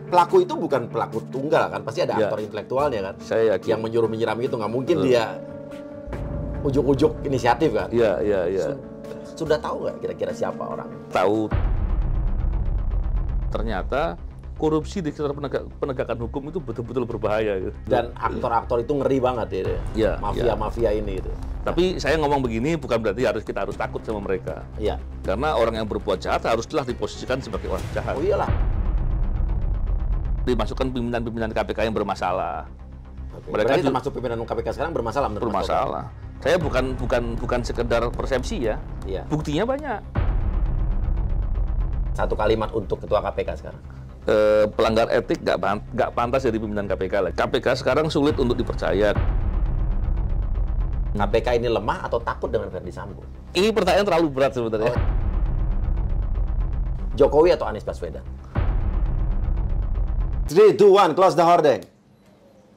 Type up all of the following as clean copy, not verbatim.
pelaku itu bukan pelaku tunggal kan, pasti ada aktor intelektualnya kan. Saya yakin. Yang menyuruh menyiram itu nggak mungkin dia ujuk-ujuk inisiatif kan. Iya. Sudah tahu nggak kira-kira siapa orang? Tahu. Ternyata korupsi di sekitar penegakan hukum itu betul-betul berbahaya. Gitu. Dan aktor-aktor itu ngeri banget ya. Mafia-mafia ini gitu. Tapi saya ngomong begini bukan berarti kita harus takut sama mereka. Iya. Karena orang yang berbuat jahat haruslah diposisikan sebagai orang jahat. Oh iyalah. Dimasukkan pimpinan-pimpinan KPK yang bermasalah. Oke. Berarti termasuk pimpinan KPK sekarang bermasalah menurut Mas Taufik? Bermasalah. Saya bukan sekedar persepsi ya. Iya. Buktinya banyak. Satu kalimat untuk ketua KPK sekarang. Pelanggar etik nggak pantas jadi pimpinan KPK lagi. KPK sekarang sulit untuk dipercaya. KPK ini lemah atau takut dengan Verdi Sambo? Ini pertanyaan terlalu berat sebenarnya. Jokowi atau Anies Baswedan? 3, 2, 1, close the hordeng.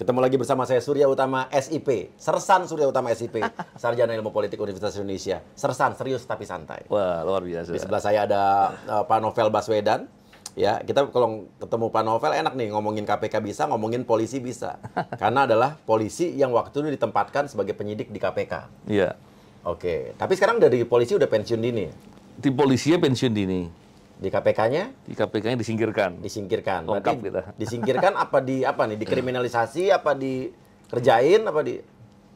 Ketemu lagi bersama saya Surya Utama SIP, Sersan Surya Utama SIP, Sarjana Ilmu Politik Universitas Indonesia. Sersan, serius tapi santai. Wah, luar biasa. Di sebelah saya ada Pak Novel Baswedan. Ya, kita kalau ketemu Pak Novel enak nih, ngomongin KPK bisa, ngomongin polisi bisa. Karena adalah polisi yang waktu itu ditempatkan sebagai penyidik di KPK. Iya. Oke, tapi sekarang dari polisi udah pensiun dini. Di polisinya pensiun dini. Di KPK-nya? Di KPK-nya disingkirkan. Disingkirkan. Lengkap Berarti kita. disingkirkan apa nih? Dikriminalisasi, apa dikerjain, apa di...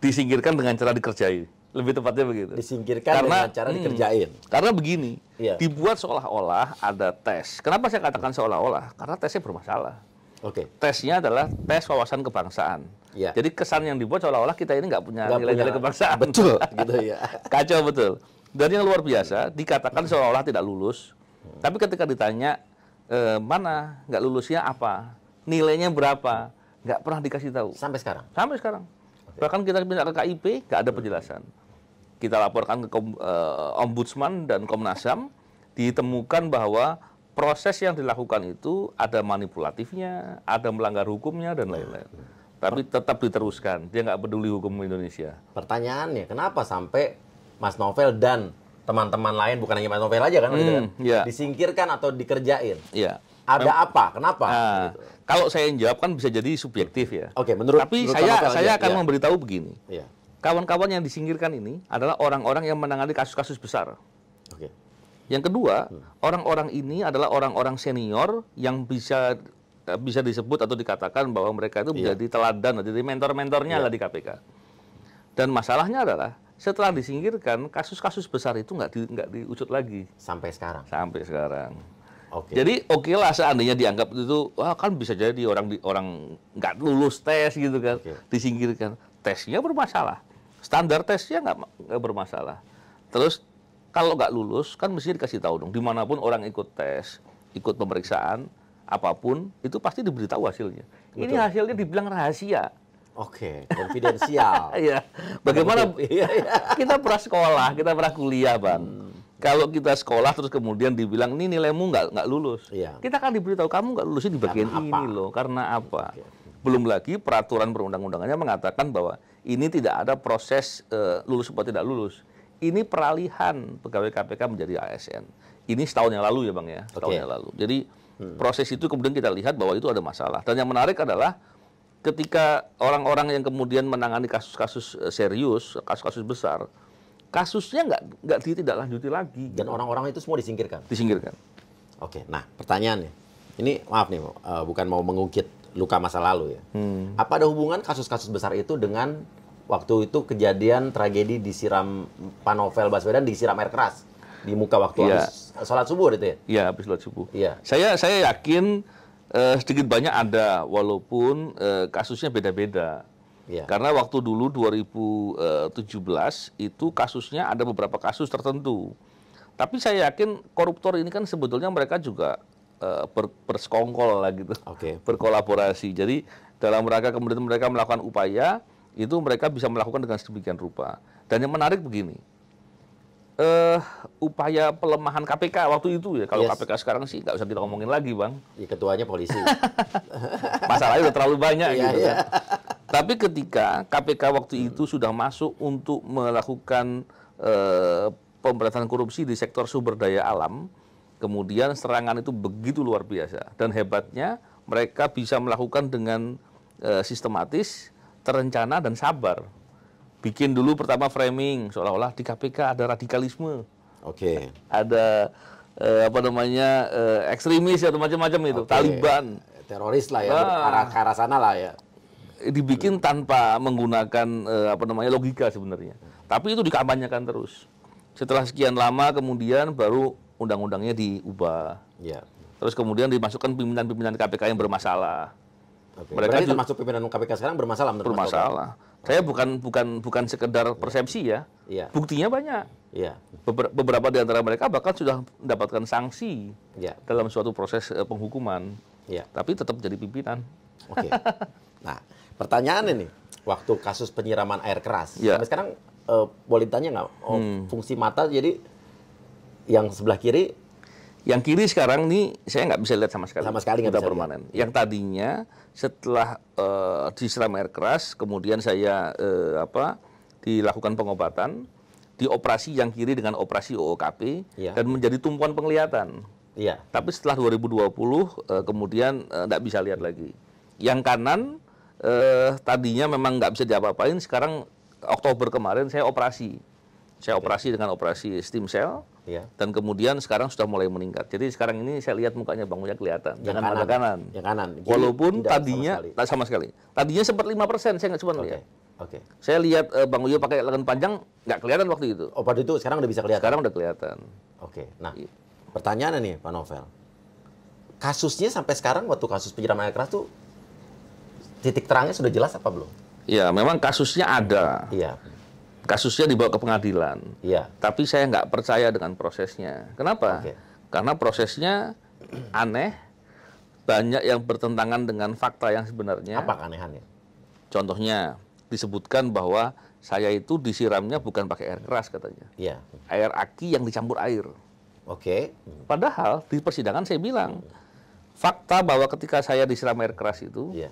Disingkirkan dengan cara dikerjai. Lebih tepatnya begitu. Disingkirkan dengan cara dikerjain. Karena begini, Iya. dibuat seolah-olah ada tes. Kenapa saya katakan seolah-olah? Karena tesnya bermasalah. Oke. Tesnya adalah tes wawasan kebangsaan. Iya. Jadi kesan yang dibuat seolah-olah kita ini nggak punya nilai-nilai kebangsaan. Betul, gitu ya. Kacau betul. Dan yang luar biasa, dikatakan seolah-olah tidak lulus. Tapi ketika ditanya, mana nggak lulusnya apa? Nilainya berapa? Nggak pernah dikasih tahu. Sampai sekarang? Sampai sekarang. Bahkan kita minta ke KIP, nggak ada penjelasan. Kita laporkan ke Ombudsman dan Komnas HAM, ditemukan bahwa proses yang dilakukan itu ada manipulatifnya, ada melanggar hukumnya, dan lain-lain. Tapi tetap diteruskan, dia nggak peduli hukum Indonesia. Pertanyaannya, kenapa sampai Mas Novel dan teman-teman lain, bukan hanya Mas Novel aja kan, gitu kan? Iya. Disingkirkan atau dikerjain? Iya. Ada apa? Kenapa? Nah, Gitu. kalau saya yang jawab kan bisa jadi subjektif ya. Oke, menurut Tapi Pak Novel saya aja. akan Iya. memberitahu begini. Iya. Kawan-kawan yang disingkirkan ini adalah orang-orang yang menangani kasus-kasus besar. Oke. Yang kedua, orang-orang ini adalah orang-orang senior yang bisa disebut atau dikatakan bahwa mereka itu menjadi teladan, jadi mentor-mentornya lah di KPK. Dan masalahnya adalah setelah disingkirkan, kasus-kasus besar itu nggak diusut lagi. Sampai sekarang? Sampai sekarang. Oke. Jadi oke lah seandainya dianggap itu, wah kan bisa jadi orang nggak lulus tes gitu kan, disingkirkan. Tesnya bermasalah. Standar tesnya nggak bermasalah. Terus kalau nggak lulus kan mesti dikasih tahu dong. Dimanapun orang ikut tes, ikut pemeriksaan, apapun itu pasti diberitahu hasilnya. Ini Betul. hasilnya dibilang rahasia. Oke, konfidensial. Iya. Bagaimana kita pernah sekolah, kita pernah kuliah, Bang. Kalau kita sekolah terus kemudian dibilang ini nilaimu nggak lulus, Iya. kita kan diberitahu kamu nggak lulusnya di bagian Karena ini apa? loh. Karena apa? Oke. Belum lagi peraturan perundang-undangannya mengatakan bahwa ini tidak ada proses lulus atau tidak lulus. Ini peralihan pegawai KPK menjadi ASN. Ini setahun yang lalu ya Bang ya, setahun yang lalu. Jadi proses itu kemudian kita lihat bahwa itu ada masalah. Dan yang menarik adalah ketika orang-orang yang kemudian menangani kasus-kasus serius, kasus-kasus besar, kasusnya nggak ditindaklanjuti lagi. Dan orang-orang itu semua disingkirkan? Disingkirkan. Oke, nah pertanyaannya, ini maaf nih, bukan mau mengungkit luka masa lalu ya. Apa ada hubungan kasus-kasus besar itu dengan waktu itu kejadian tragedi disiram Pak Novel Baswedan disiram air keras di muka waktu habis sholat subuh itu ya? Iya, habis sholat subuh. Iya. Saya yakin sedikit banyak ada, walaupun kasusnya beda-beda. Iya. Karena waktu dulu 2017 itu kasusnya ada beberapa kasus tertentu. Tapi saya yakin koruptor ini kan sebetulnya mereka juga bersekongkol lah gitu, Oke. berkolaborasi. Jadi dalam rangka kemudian mereka melakukan upaya, itu mereka bisa melakukan dengan sedemikian rupa. Dan yang menarik begini, upaya pelemahan KPK waktu itu ya, kalau KPK sekarang sih nggak usah kita ngomongin lagi Bang. Ya, ketuanya polisi. Masalahnya udah terlalu banyak Iya, gitu iya. kan. Tapi ketika KPK waktu itu sudah masuk untuk melakukan pemberantasan korupsi di sektor sumber daya alam, kemudian serangan itu begitu luar biasa. Dan hebatnya mereka bisa melakukan dengan sistematis, terencana dan sabar. Bikin dulu pertama framing seolah-olah di KPK ada radikalisme, Oke. ada ekstremis atau macam-macam itu, Oke. Taliban. Teroris lah ya, ke arah sana lah ya. Dibikin tanpa menggunakan logika sebenarnya. Tapi itu dikampanyekan terus. Setelah sekian lama kemudian baru undang-undangnya diubah. Iya. Terus kemudian dimasukkan pimpinan-pimpinan KPK yang bermasalah. Oke. Mereka Berarti termasuk pimpinan KPK sekarang bermasalah menurut Mas Taufik? bermasalah. Saya bukan sekedar persepsi ya. Iya. Buktinya banyak. Iya. Beberapa di antara mereka bahkan sudah mendapatkan sanksi Iya. dalam suatu proses penghukuman. Iya. Tapi tetap jadi pimpinan. Oke. Nah, pertanyaannya nih, waktu kasus penyiraman air keras, Ya. sampai sekarang boleh ditanya nggak? Fungsi mata jadi yang sebelah kiri Yang kiri sekarang nih saya nggak bisa lihat sama sekali. Sama sekali nggak Udah bisa permanen. Yang tadinya setelah disiram air keras, kemudian saya dilakukan pengobatan, dioperasi yang kiri dengan operasi OOKP Iya. dan menjadi tumpuan penglihatan. Iya. Tapi setelah 2020 kemudian nggak bisa lihat lagi. Yang kanan tadinya memang nggak bisa diapa-apain, sekarang Oktober kemarin saya operasi. Saya operasi dengan operasi stem cell. Iya. Dan kemudian sekarang sudah mulai meningkat. Jadi sekarang ini saya lihat mukanya Bang Uya kelihatan Yang dengan kanan. mata kanan. Yang kanan. Kiri Walaupun tidak tadinya tak sama sekali. Tadinya sempat 5%, saya nggak cuma Oke. lihat. Oke. Saya lihat Bang Uya pakai lengan panjang nggak kelihatan waktu itu. Oh, pada itu sekarang udah bisa kelihatan. Sekarang udah kelihatan. Oke. Nah, pertanyaannya nih, Pak Novel. Kasusnya sampai sekarang waktu kasus penyiraman air keras tuh titik terangnya sudah jelas apa belum? Ya, memang kasusnya ada. Iya. Kasusnya dibawa ke pengadilan. Iya. Tapi saya nggak percaya dengan prosesnya. Kenapa? Oke. Karena prosesnya aneh, banyak yang bertentangan dengan fakta yang sebenarnya. Apa keanehannya? Contohnya, disebutkan bahwa saya itu disiramnya bukan pakai air keras katanya. Iya. Air aki yang dicampur air. Oke. Padahal di persidangan saya bilang, fakta bahwa ketika saya disiram air keras itu, Iya.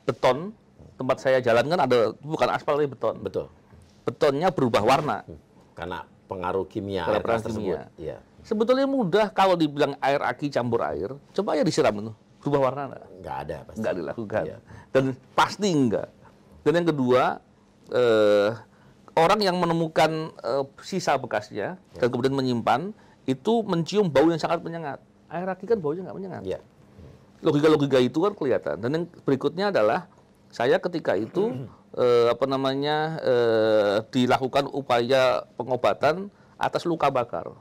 beton, tempat saya jalan kan ada, bukan aspal tapi beton. Betul. Betonnya berubah warna. Karena pengaruh kimia Karena air keras pengaruh tersebut. kimia. Iya. Sebetulnya mudah kalau dibilang air aki campur air, coba ya disiram itu, berubah warna enggak? Nggak ada pasti. Enggak dilakukan. Iya. Dan pasti enggak. Dan yang kedua, orang yang menemukan sisa bekasnya dan kemudian menyimpan, itu mencium bau yang sangat menyengat. Air aki kan baunya nggak menyengat. Iya. Logika-logika itu kan kelihatan. Dan yang berikutnya adalah, saya ketika itu dilakukan upaya pengobatan atas luka bakar.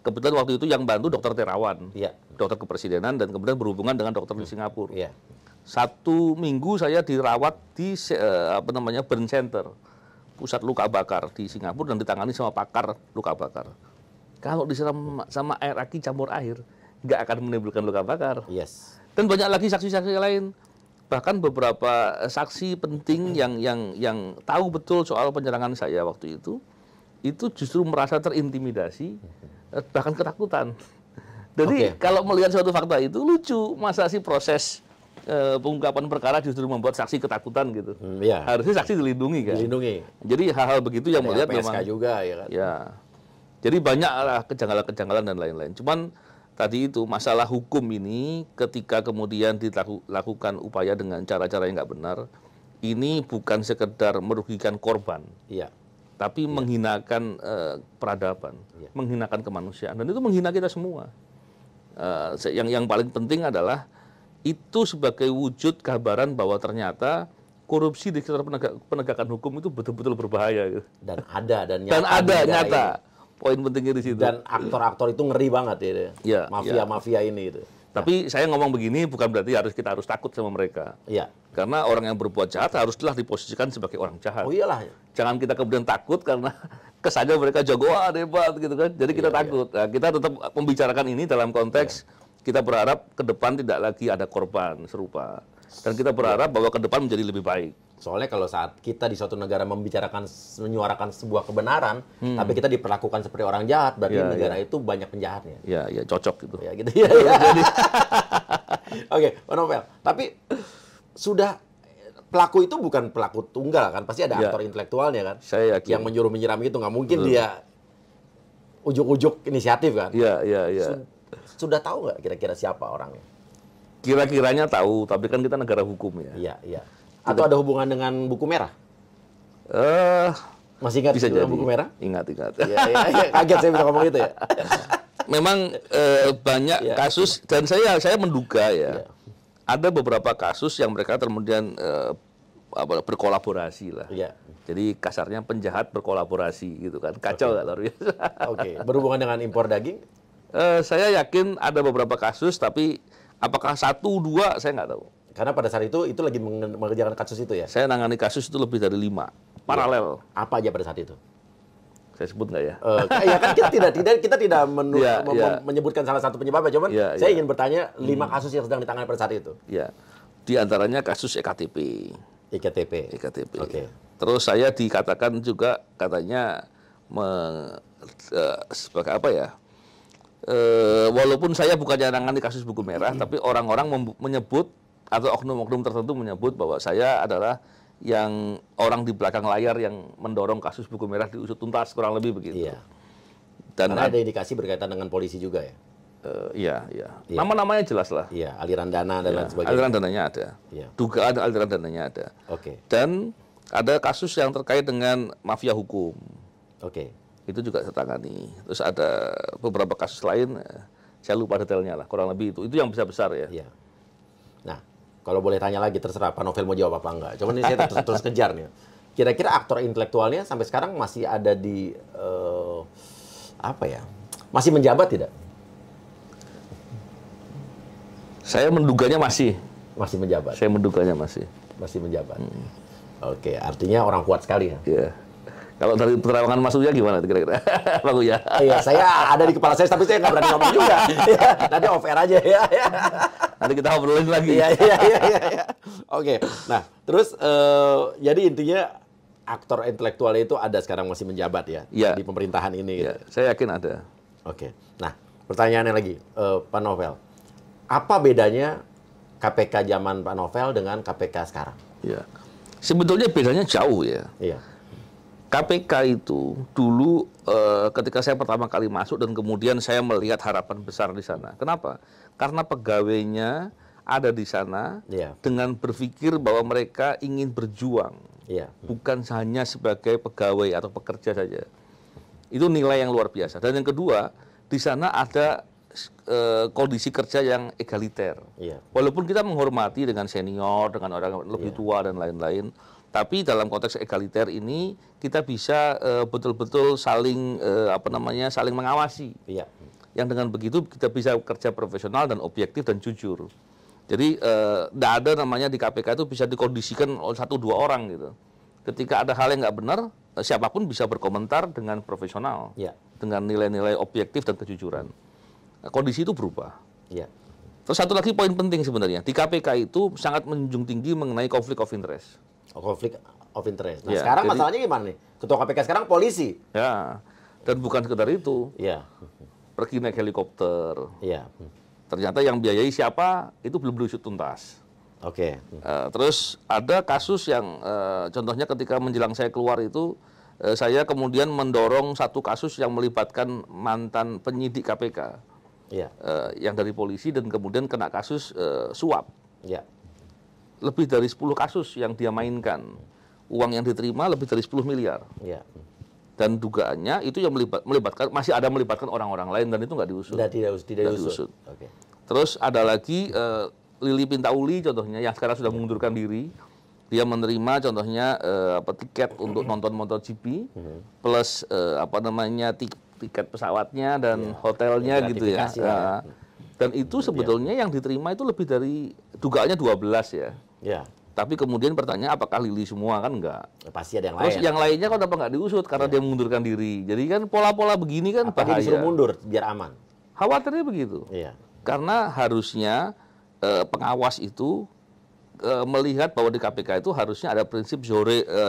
Kebetulan waktu itu yang bantu dokter Terawan, Iya. dokter kepresidenan, dan kemudian berhubungan dengan dokter di Singapura. Iya. 1 minggu saya dirawat di burn center, pusat luka bakar di Singapura, dan ditangani sama pakar luka bakar. Kalau disiram sama air aki campur air, nggak akan menimbulkan luka bakar. Yes. Dan banyak lagi saksi-saksi lain. Bahkan beberapa saksi penting yang tahu betul soal penyerangan saya waktu itu justru merasa terintimidasi, bahkan ketakutan. Jadi kalau melihat suatu fakta itu lucu, masa sih proses pengungkapan perkara justru membuat saksi ketakutan gitu. Iya. Harusnya saksi dilindungi kan. Dilindungi. Jadi hal-hal begitu yang Ada melihat PSK memang juga ya kan. ya. Jadi banyaklah kejanggalan-kejanggalan dan lain-lain. Cuman tadi itu masalah hukum ini ketika kemudian dilakukan upaya dengan cara-cara yang nggak benar, ini bukan sekedar merugikan korban, Iya. tapi menghinakan peradaban, menghinakan kemanusiaan, dan itu menghina kita semua. Yang paling penting adalah itu sebagai wujud gambaran bahwa ternyata korupsi di sekitar penegakan hukum itu betul-betul berbahaya. Gitu. Dan ada dan Dan nyata. ada di negara nyata. ini. Poin pentingnya di situ. Dan aktor-aktor itu ngeri banget ya. Iya, Mafia-mafia ini itu. Tapi saya ngomong begini bukan berarti kita harus takut sama mereka. Iya. Karena orang yang berbuat jahat haruslah diposisikan sebagai orang jahat. Oh iyalah. Jangan kita kemudian takut karena kesannya mereka jagoan hebat gitu kan. Jadi kita takut. Nah, kita tetap membicarakan ini dalam konteks kita berharap ke depan tidak lagi ada korban serupa. Dan kita berharap bahwa ke depan menjadi lebih baik. Soalnya kalau saat kita di suatu negara menyuarakan sebuah kebenaran, tapi kita diperlakukan seperti orang jahat, berarti negara itu banyak penjahatnya. Ya, cocok gitu. Ya gitu ya. Oke, Pak Novel. Tapi sudah pelaku itu bukan pelaku tunggal kan, pasti ada aktor intelektualnya kan. Saya yakin. Yang menyuruh menyiram itu nggak mungkin dia ujuk-ujuk inisiatif kan. Iya. Sudah tahu nggak kira-kira siapa orangnya? Kira-kiranya tahu, tapi kan kita negara hukum ya. Iya, iya. Atau ada hubungan dengan buku merah? Masih ingat Bisa jadi. buku merah? Ingat. Iya, iya. Kaget saya bisa ngomong itu ya. Memang banyak kasus, dan saya menduga ya, ada beberapa kasus yang mereka kemudian berkolaborasi lah. Iya. Jadi kasarnya penjahat berkolaborasi gitu kan. Kacau nggak luar biasa. Oke. Berhubungan dengan impor daging? Saya yakin ada beberapa kasus, tapi apakah 1, 2 saya nggak tahu. Karena pada saat itu lagi mengerjakan kasus itu ya? Saya nangani kasus itu lebih dari 5, paralel. Apa aja pada saat itu? Saya sebut nggak ya? Ya kan kita tidak menyebutkan salah satu penyebabnya, cuman saya ingin bertanya 5 kasus yang sedang ditangani pada saat itu. Ya, di antaranya kasus EKTP. EKTP. Oke. Terus saya dikatakan juga katanya sebagai apa ya? Walaupun saya bukannya nangani kasus buku merah, tapi orang-orang menyebut atau oknum-oknum tertentu menyebut bahwa saya adalah yang orang di belakang layar yang mendorong kasus buku merah diusut tuntas, kurang lebih begitu. Iya. Dan karena ada indikasi berkaitan dengan polisi juga ya? Iya. Nama-namanya jelas lah. Iya, aliran dana dan lain sebagainya. Aliran dananya ada. Iya. Dugaan aliran dananya ada. Oke. Dan ada kasus yang terkait dengan mafia hukum. Oke. Itu juga saya tangani. Terus ada beberapa kasus lain, saya lupa detailnya lah, kurang lebih itu. Itu yang besar-besar ya. Iya. Nah, kalau boleh tanya lagi, terserah Pak Novel mau jawab apa enggak. Cuman ini saya terus kejar nih. Kira-kira aktor intelektualnya sampai sekarang masih ada di apa ya? Masih menjabat tidak? Saya menduganya masih. Masih menjabat. Saya menduganya masih. Masih menjabat. Oke, artinya orang kuat sekali ya. Iya. Kalau dari keterangan Mas Uya gimana kira-kira? Bang Uya. Iya, saya ada di kepala saya, tapi saya nggak berani ngomong juga. Nanti off air aja ya. Nanti kita ngobrolin lagi. Iya. Oke, nah terus jadi intinya aktor intelektualnya itu ada sekarang masih menjabat ya, di pemerintahan ini. Iya, saya yakin ada. Oke, nah pertanyaannya lagi, Pak Novel, apa bedanya KPK zaman Pak Novel dengan KPK sekarang? Iya, sebetulnya bedanya jauh ya. Iya. KPK itu dulu ketika saya pertama kali masuk dan kemudian saya melihat harapan besar di sana. Kenapa? Karena pegawainya ada di sana dengan berpikir bahwa mereka ingin berjuang, bukan hanya sebagai pegawai atau pekerja saja. Itu nilai yang luar biasa. Dan yang kedua, di sana ada kondisi kerja yang egaliter. Walaupun kita menghormati dengan senior, dengan orang lebih tua dan lain-lain, tapi dalam konteks egaliter ini kita bisa betul-betul saling saling mengawasi. Yang dengan begitu kita bisa kerja profesional dan objektif dan jujur. Jadi tidak ada namanya di KPK itu bisa dikondisikan oleh 1-2 orang gitu. Ketika ada hal yang nggak benar, siapapun bisa berkomentar dengan profesional, dengan nilai-nilai objektif dan kejujuran. Nah, kondisi itu berubah. Terus satu lagi poin penting sebenarnya di KPK itu sangat menjunjung tinggi mengenai konflik of interest. Konflik of interest. Nah, sekarang masalahnya gimana nih? Ketua KPK sekarang polisi. Ya, dan bukan sekedar itu. Pergi naik helikopter. Ternyata yang biayai siapa, itu belum diusut tuntas. Terus ada kasus yang, contohnya ketika menjelang saya keluar itu, saya kemudian mendorong satu kasus yang melibatkan mantan penyidik KPK. Yang dari polisi dan kemudian kena kasus suap. Lebih dari 10 kasus yang dia mainkan. Uang yang diterima lebih dari 10 miliar. Dan dugaannya itu yang melibatkan masih ada melibatkan orang-orang lain dan itu nggak diusut. Tidak diusut. Terus ada lagi Lili Pintauli contohnya yang sekarang sudah mengundurkan diri. Dia menerima contohnya tiket untuk nonton MotoGP plus tiket pesawatnya dan hotelnya gitu ya. Dan itu sebetulnya yang diterima itu lebih dari dugaannya 12 ya. Tapi kemudian pertanyaan apakah Lili semua kan enggak? Pasti ada yang lain. Terus yang lainnya kok kenapa nggak diusut karena dia mengundurkan diri. Jadi kan pola-pola begini kan bahaya. Dia disuruh mundur biar aman. Khawatirnya begitu. Karena harusnya pengawas itu melihat bahwa di KPK itu harusnya ada prinsip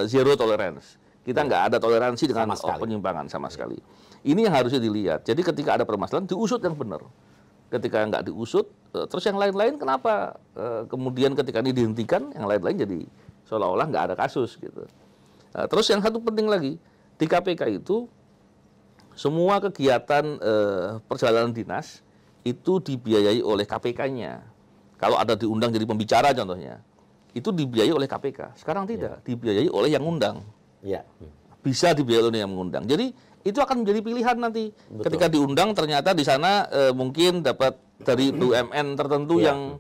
zero tolerance. Kita nggak ada toleransi dengan penyimpangan sama sekali. Ini yang harusnya dilihat. Jadi ketika ada permasalahan diusut yang benar. Ketika nggak diusut, terus yang lain-lain kenapa kemudian ketika ini dihentikan, yang lain-lain jadi seolah-olah nggak ada kasus gitu. Terus yang satu penting lagi, di KPK itu semua kegiatan perjalanan dinas itu dibiayai oleh KPK-nya. Kalau ada diundang jadi pembicara contohnya, itu dibiayai oleh KPK. Sekarang tidak, dibiayai oleh yang undang. Ya. Bisa dibiayai oleh yang mengundang. Jadi itu akan menjadi pilihan nanti. Betul. Ketika diundang ternyata di sana mungkin dapat dari BUMN tertentu yang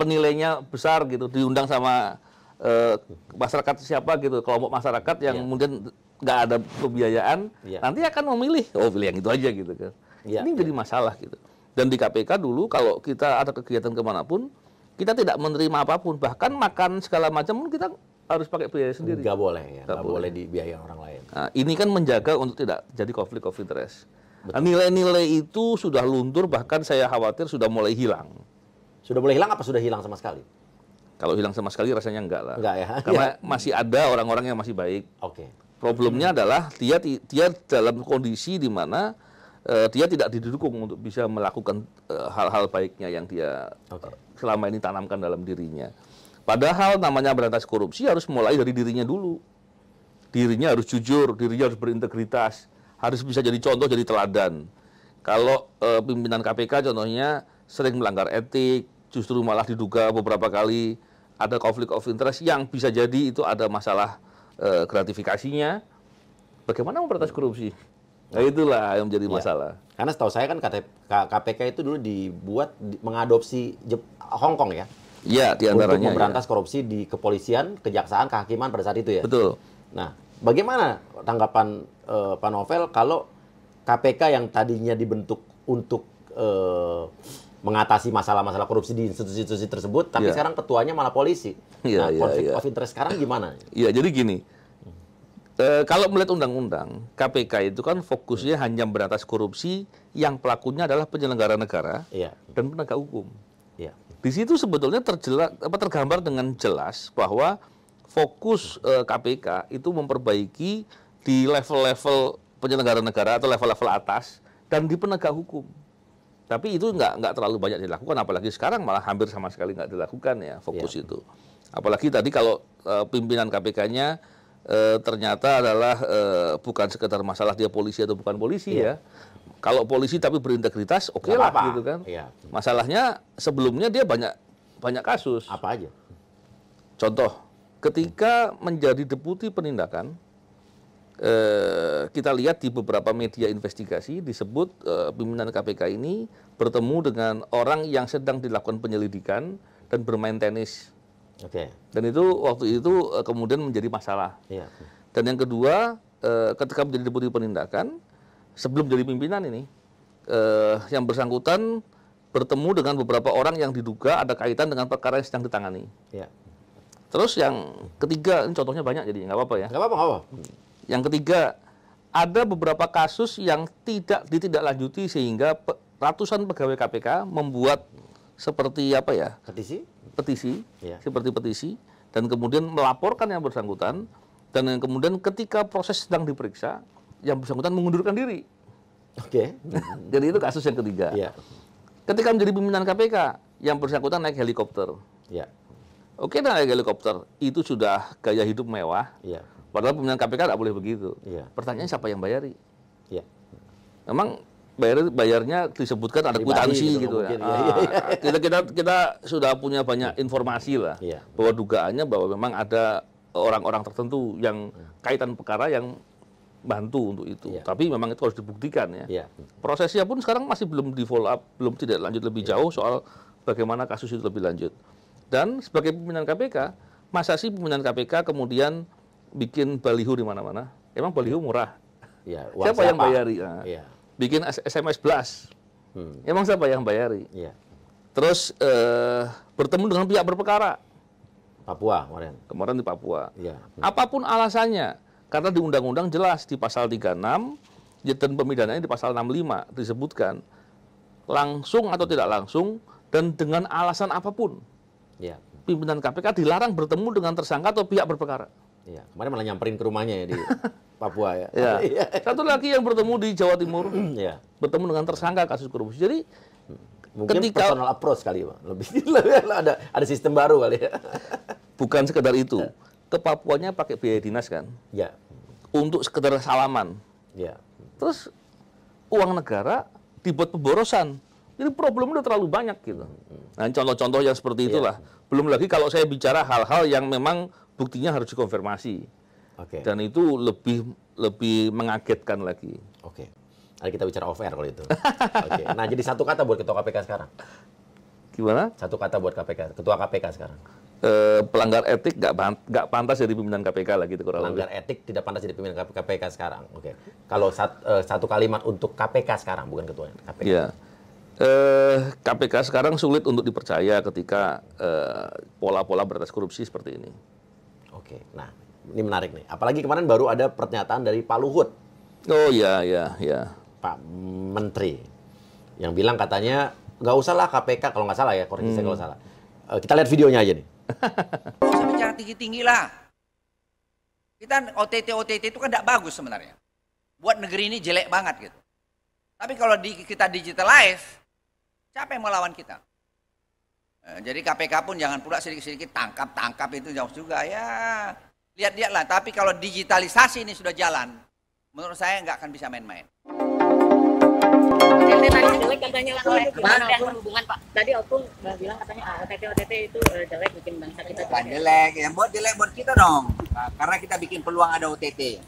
nilainya besar gitu, diundang sama masyarakat siapa gitu, kelompok masyarakat yang mungkin nggak ada pembiayaan, nanti akan memilih, pilih yang itu aja gitu kan. Ini jadi masalah gitu. Dan di KPK dulu kalau kita ada kegiatan kemanapun, kita tidak menerima apapun, bahkan makan segala macam pun kita harus pakai biaya sendiri. Nggak boleh ya, nggak boleh dibiayai orang lain. Nah, ini kan menjaga untuk tidak jadi konflik of interest. Nah, nilai-nilai itu sudah luntur, bahkan saya khawatir sudah mulai hilang. Sudah mulai hilang apa sudah hilang sama sekali? Kalau hilang sama sekali rasanya enggak lah. Enggak ya? Karena masih ada orang-orang yang masih baik. Oke. Problemnya adalah dia dalam kondisi di mana dia tidak didukung untuk bisa melakukan hal-hal baiknya yang dia selama ini tanamkan dalam dirinya. Padahal namanya berantas korupsi harus mulai dari dirinya dulu. Dirinya harus jujur, dirinya harus berintegritas, harus bisa jadi contoh, jadi teladan. Kalau pimpinan KPK contohnya sering melanggar etik, justru malah diduga beberapa kali ada konflik of interest yang bisa jadi itu ada masalah gratifikasinya. Bagaimana memberantas korupsi? Nah itulah yang menjadi masalah. Karena setahu saya kan KPK itu dulu dibuat mengadopsi Hong Kong ya. Iya, diantaranya. Untuk memberantas korupsi di kepolisian, kejaksaan, kehakiman pada saat itu ya. Betul. Nah, bagaimana tanggapan Pak Novel kalau KPK yang tadinya dibentuk untuk mengatasi masalah-masalah korupsi di institusi-institusi tersebut, tapi sekarang ketuanya malah polisi. Nah, konflik of interest sekarang gimana? Iya, jadi gini. Kalau melihat undang-undang, KPK itu kan fokusnya hanya berantas korupsi yang pelakunya adalah penyelenggara negara dan penegak hukum. Di situ sebetulnya tergambar dengan jelas bahwa fokus KPK itu memperbaiki di level-level penyelenggara negara atau level-level atas dan di penegak hukum. Tapi itu nggak terlalu banyak dilakukan, apalagi sekarang malah hampir sama sekali nggak dilakukan ya fokus itu. Apalagi tadi kalau pimpinan KPK-nya ternyata adalah bukan sekedar masalah dia polisi atau bukan polisi ya. Kalau polisi tapi berintegritas, oke lah gitu kan. Masalahnya sebelumnya dia banyak kasus. Apa aja? Contoh, ketika menjadi deputi penindakan, kita lihat di beberapa media investigasi disebut pimpinan KPK ini bertemu dengan orang yang sedang dilakukan penyelidikan dan bermain tenis. Dan itu waktu itu kemudian menjadi masalah. Dan yang kedua, ketika menjadi deputi penindakan, sebelum jadi pimpinan ini, yang bersangkutan bertemu dengan beberapa orang yang diduga ada kaitan dengan perkara yang sedang ditangani. Terus yang ketiga, ini contohnya banyak jadi nggak apa-apa ya. Nggak apa-apa. Yang ketiga, ada beberapa kasus yang tidak ditindaklanjuti sehingga ratusan pegawai KPK membuat seperti apa ya? Petisi, seperti petisi, dan kemudian melaporkan yang bersangkutan, dan yang kemudian ketika proses sedang diperiksa, yang bersangkutan mengundurkan diri. Jadi itu kasus yang ketiga. Ketika menjadi pimpinan KPK, yang bersangkutan naik helikopter. Naik helikopter, itu sudah gaya hidup mewah. Padahal pimpinan KPK nggak boleh begitu. Pertanyaannya siapa yang bayari? Memang bayarnya disebutkan ada kwitansi gitu ya. Kita sudah punya banyak informasi lah bahwa dugaannya bahwa memang ada orang-orang tertentu yang kaitan perkara yang bantu untuk itu. Tapi memang itu harus dibuktikan ya. Prosesnya pun sekarang masih belum di follow up, belum tidak lanjut lebih jauh soal bagaimana kasus itu lebih lanjut. Dan sebagai pimpinan KPK, masa sih pimpinan KPK kemudian bikin baliho di mana-mana? Emang baliho murah? Siapa yang bayari? Bikin SMS blast. Emang siapa yang bayari? Terus bertemu dengan pihak berperkara. Papua kemarin di Papua. Apapun alasannya, karena di undang-undang jelas di pasal 36 dan pemidananya di pasal 65 disebutkan langsung atau tidak langsung dan dengan alasan apapun. Pimpinan KPK dilarang bertemu dengan tersangka atau pihak berperkara. Kemarin malah nyamperin ke rumahnya ya di Papua ya. Satu lagi yang bertemu di Jawa Timur, bertemu dengan tersangka kasus korupsi. Jadi mungkin personal approach kali Pak, lebih ada sistem baru kali ya. Bukan sekedar itu, ke Papuanya pakai biaya dinas kan? Untuk sekedar salaman. Terus uang negara dibuat pemborosan Jadi problemnya udah terlalu banyak gitu. Nah, contoh-contoh yang seperti itulah. Belum lagi kalau saya bicara hal-hal yang memang buktinya harus dikonfirmasi. Dan itu lebih mengagetkan lagi. Nanti kita bicara off air kalau itu. Nah, jadi satu kata buat ketua KPK sekarang. Gimana? Satu kata buat ketua KPK sekarang. Pelanggar etik nggak pantas jadi pimpinan KPK lah gitu. Pelanggar etik tidak pantas jadi pimpinan KPK sekarang. Kalau satu kalimat untuk KPK sekarang, bukan ketuanya KPK. Iya. KPK sekarang sulit untuk dipercaya ketika pola-pola berantas korupsi seperti ini. Nah ini menarik nih. Apalagi kemarin baru ada pernyataan dari Pak Luhut. Oh iya. Pak Menteri yang bilang katanya nggak usah lah KPK, kalau nggak salah ya, koreksi saya kalau salah. Kita lihat videonya aja nih. Nggak usah bicara tinggi-tinggi lah. Kita OTT itu kan tidak bagus sebenarnya. Buat negeri ini jelek banget gitu. Tapi kalau kita digitalize, siapa yang melawan kita? Jadi KPK pun jangan pula sedikit-sedikit tangkap itu jauh juga ya. Lihat-lihat lah. Tapi kalau digitalisasi ini sudah jalan, menurut saya nggak akan bisa main-main. Jelek katanya oleh Kementerian Perhubungan, Pak. Tadi Opung bilang katanya OTT itu jelek bikin bangsa kita. Bukan jelek, yang buat jelek buat kita dong. Nah, karena kita bikin peluang ada OTT.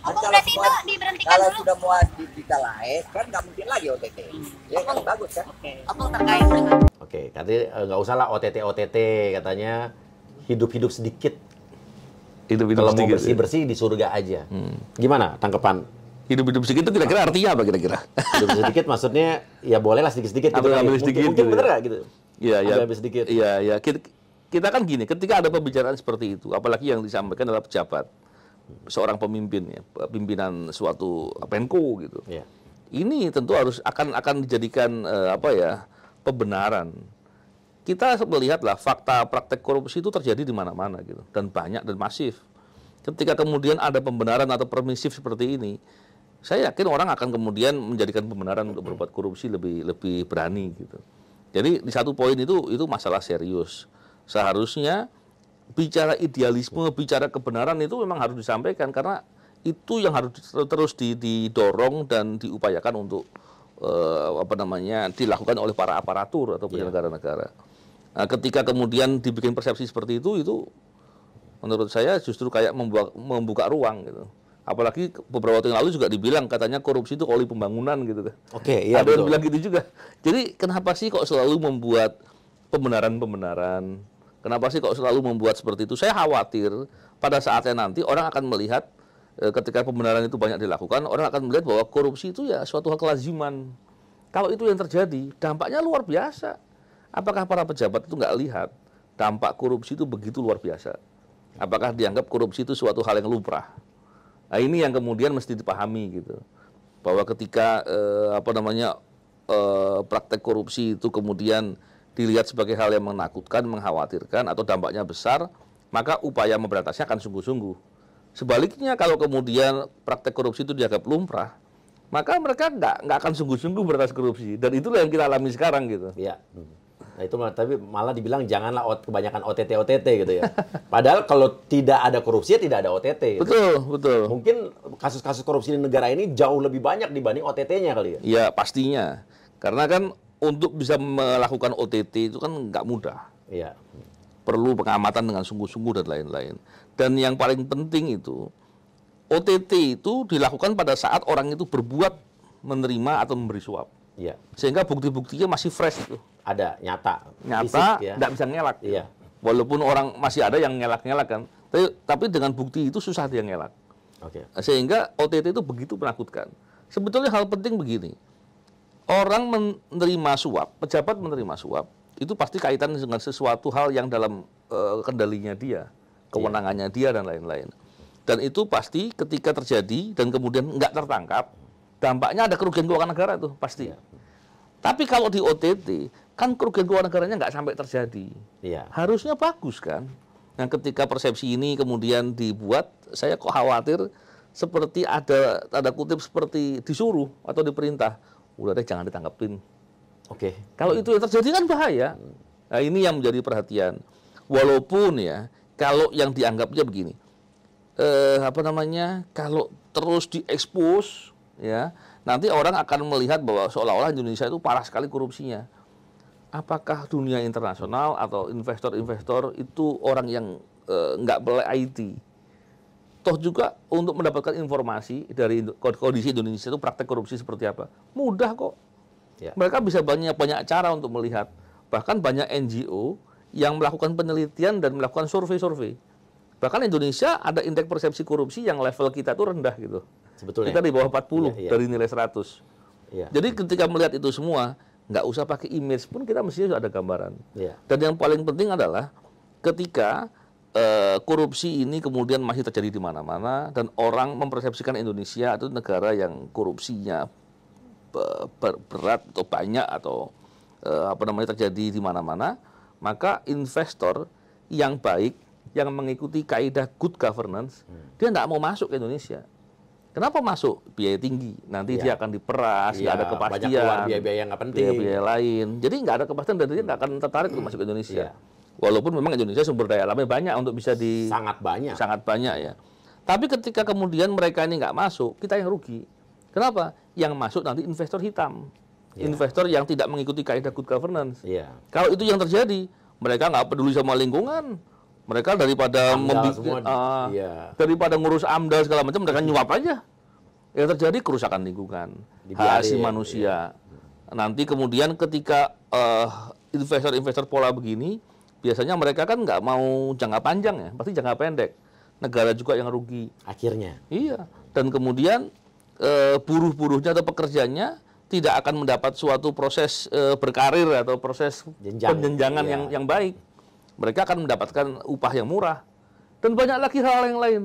Opung berarti itu diberhentikan kalau dulu. sudah mau digitalize kan nggak mungkin lagi OTT. Ya kan bagus kan? Opung terkait dengan Katanya nggak usah lah OTT katanya hidup-hidup sedikit. Kalau mau bersih-bersih di surga aja. Gimana tanggapan? Hidup-hidup sedikit itu kira-kira artinya apa kira-kira? Hidup sedikit maksudnya ya bolehlah sedikit-sedikit. Ambil sedikit. Mungkin bener nggak gitu? Iya. Ambil sedikit. Iya. Kita kan gini, ketika ada pembicaraan seperti itu, apalagi yang disampaikan adalah pejabat, seorang pemimpin, ya, pimpinan suatu Menko gitu. Iya. Ini tentu akan dijadikan pembenaran. Kita melihatlah fakta praktek korupsi itu terjadi di mana-mana gitu, dan banyak dan masif. Ketika kemudian ada pembenaran atau permisif seperti ini, saya yakin orang akan kemudian menjadikan pembenaran untuk berbuat korupsi lebih berani gitu. Jadi di satu poin itu masalah serius. Seharusnya bicara idealisme, bicara kebenaran itu memang harus disampaikan karena itu yang harus terus didorong dan diupayakan untuk dilakukan oleh para aparatur atau penyelenggara negara. Nah, ketika kemudian dibikin persepsi seperti itu menurut saya justru kayak membuka ruang gitu. Apalagi beberapa waktu yang lalu juga dibilang katanya korupsi itu koli pembangunan gitu kan. Iya, ada yang bilang gitu juga. Jadi kenapa sih kok selalu membuat pembenaran? Kenapa sih kok selalu membuat seperti itu? Saya khawatir pada saatnya nanti orang akan melihat ketika pembenaran itu banyak dilakukan, orang akan melihat bahwa korupsi itu ya suatu hal kelaziman. Kalau itu yang terjadi, dampaknya luar biasa. Apakah para pejabat itu nggak lihat dampak korupsi itu begitu luar biasa? Apakah dianggap korupsi itu suatu hal yang lumrah? Nah, ini yang kemudian mesti dipahami gitu. Bahwa ketika praktek korupsi itu kemudian dilihat sebagai hal yang menakutkan, mengkhawatirkan atau dampaknya besar, maka upaya memberantasnya akan sungguh-sungguh. Sebaliknya kalau kemudian praktek korupsi itu dianggap lumrah, maka mereka nggak akan sungguh-sungguh berantas korupsi. Dan itulah yang kita alami sekarang gitu. Iya. Nah itu tapi malah dibilang janganlah kebanyakan OTT gitu ya. Padahal kalau tidak ada korupsi ya tidak ada OTT. Gitu. Betul. Mungkin kasus-kasus korupsi di negara ini jauh lebih banyak dibanding OTT-nya kali ya. Iya pastinya. Karena kan untuk bisa melakukan OTT itu kan nggak mudah. Iya. Perlu pengamatan dengan sungguh-sungguh dan lain-lain. Dan yang paling penting itu OTT itu dilakukan pada saat orang itu berbuat menerima atau memberi suap. Iya. Sehingga bukti-buktinya masih fresh itu. Ada nyata, nggak ya. bisa ngelak. Iya. Walaupun orang masih ada yang ngelak-ngelak kan, tapi dengan bukti itu susah dia ngelak. Sehingga OTT itu begitu menakutkan. Sebetulnya hal penting begini, orang menerima suap, pejabat menerima suap, itu pasti kaitan dengan sesuatu hal yang dalam kendalinya dia, kewenangannya dia dan lain-lain. Dan itu pasti ketika terjadi dan kemudian nggak tertangkap, dampaknya ada kerugian keuangan negara itu pasti. Tapi kalau di OTT, kan kerugian keuangan negaranya nggak sampai terjadi. Iya. Harusnya bagus kan. Nah ketika persepsi ini kemudian dibuat, saya kok khawatir seperti ada tanda kutip seperti disuruh atau diperintah. Udah deh jangan ditangkapin. Kalau itu yang terjadi kan bahaya. Nah ini yang menjadi perhatian. Walaupun ya, kalau yang dianggapnya begini, kalau terus diekspos, ya, nanti orang akan melihat bahwa seolah-olah Indonesia itu parah sekali korupsinya. Apakah dunia internasional atau investor-investor itu orang yang nggak melek IT? Toh juga untuk mendapatkan informasi dari kondisi Indonesia itu praktek korupsi seperti apa, mudah kok. Ya. Mereka bisa banyak cara untuk melihat. Bahkan banyak NGO yang melakukan penelitian dan melakukan survei-survei. Bahkan Indonesia ada indeks persepsi korupsi yang level kita itu rendah gitu. Sebetulnya. Kita di bawah 40 Iya, iya. dari nilai 100. Iya. Jadi ketika melihat itu semua, nggak usah pakai image pun kita mestinya sudah ada gambaran. Iya. Dan yang paling penting adalah ketika korupsi ini kemudian masih terjadi di mana-mana dan orang mempersepsikan Indonesia itu negara yang korupsinya berat atau banyak atau terjadi di mana-mana, maka investor yang baik yang mengikuti kaidah good governance, dia nggak mau masuk ke Indonesia. Kenapa masuk? Biaya tinggi. Nanti dia akan diperas, nggak ada kepastian. Banyak keluar biaya-biaya yang nggak penting. Biaya lain. Jadi nggak ada kepastian dan dia nggak akan tertarik untuk masuk ke Indonesia. Walaupun memang Indonesia sumber daya alamnya banyak untuk bisa sangat banyak. Sangat banyak ya. Tapi ketika kemudian mereka ini nggak masuk, kita yang rugi. Kenapa? Yang masuk nanti investor hitam. Investor yang tidak mengikuti kaidah good governance. Kalau itu yang terjadi, mereka nggak peduli sama lingkungan. Mereka daripada daripada ngurus AMDAL segala macam, mereka nyuap aja. Yang terjadi kerusakan lingkungan, hak asasi manusia. Nanti kemudian ketika investor-investor pola begini, biasanya mereka kan nggak mau jangka panjang ya, pasti jangka pendek. Negara juga yang rugi. Akhirnya. Iya. Dan kemudian buruh-buruhnya atau pekerjanya tidak akan mendapat suatu proses berkarir atau proses penjenjangan yang baik. Mereka akan mendapatkan upah yang murah. Dan banyak lagi hal yang lain.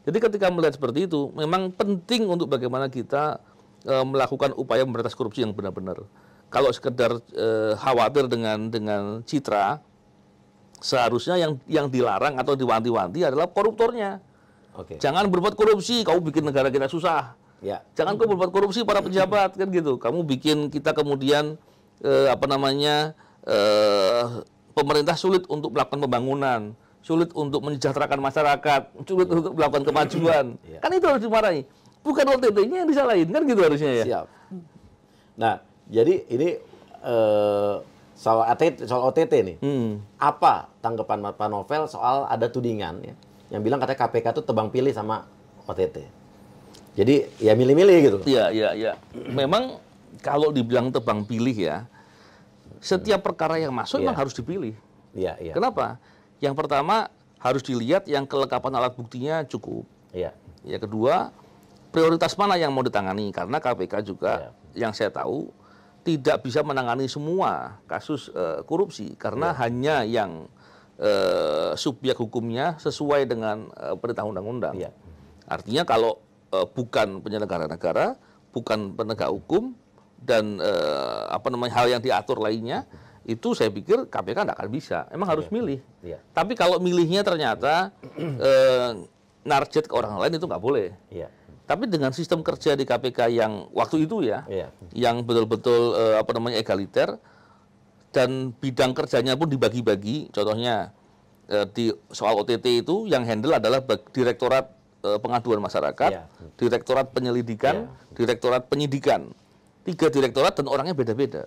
Jadi ketika melihat seperti itu, memang penting untuk bagaimana kita melakukan upaya memberantas korupsi yang benar-benar. Kalau sekedar khawatir dengan citra, seharusnya yang dilarang atau diwanti-wanti adalah koruptornya. Jangan berbuat korupsi, kamu bikin negara kita susah. Jangan kau berbuat korupsi para pejabat kan gitu. Kamu bikin kita kemudian pemerintah sulit untuk melakukan pembangunan, sulit untuk mensejahterakan masyarakat, sulit untuk melakukan kemajuan. Kan itu harus dimarahi. Bukan OTT-nya yang disalahin kan gitu harusnya ya. Siap. Nah, jadi ini soal OTT nih. Apa tanggapan Pak Novel soal ada tudingan ya, yang bilang katanya KPK itu tebang pilih sama OTT. Jadi ya milih-milih gitu. Iya. Memang kalau dibilang tebang pilih ya, setiap perkara yang masuk memang harus dipilih. Iya. Kenapa? Yang pertama harus dilihat yang kelengkapan alat buktinya cukup. Iya. Yang kedua, prioritas mana yang mau ditangani? Karena KPK juga yang saya tahu tidak bisa menangani semua kasus korupsi karena hanya yang subjek hukumnya sesuai dengan perintah undang-undang. Artinya kalau bukan penyelenggara negara, bukan penegak hukum dan hal yang diatur lainnya, itu saya pikir KPK tidak akan bisa. Emang harus milih. Tapi kalau milihnya ternyata narjet ke orang lain itu nggak boleh. Tapi dengan sistem kerja di KPK yang waktu itu yang betul-betul egaliter dan bidang kerjanya pun dibagi-bagi. Contohnya di soal OTT itu yang handle adalah Direktorat Pengaduan Masyarakat, Direktorat Penyelidikan, Direktorat Penyidikan. 3 direktorat dan orangnya beda-beda.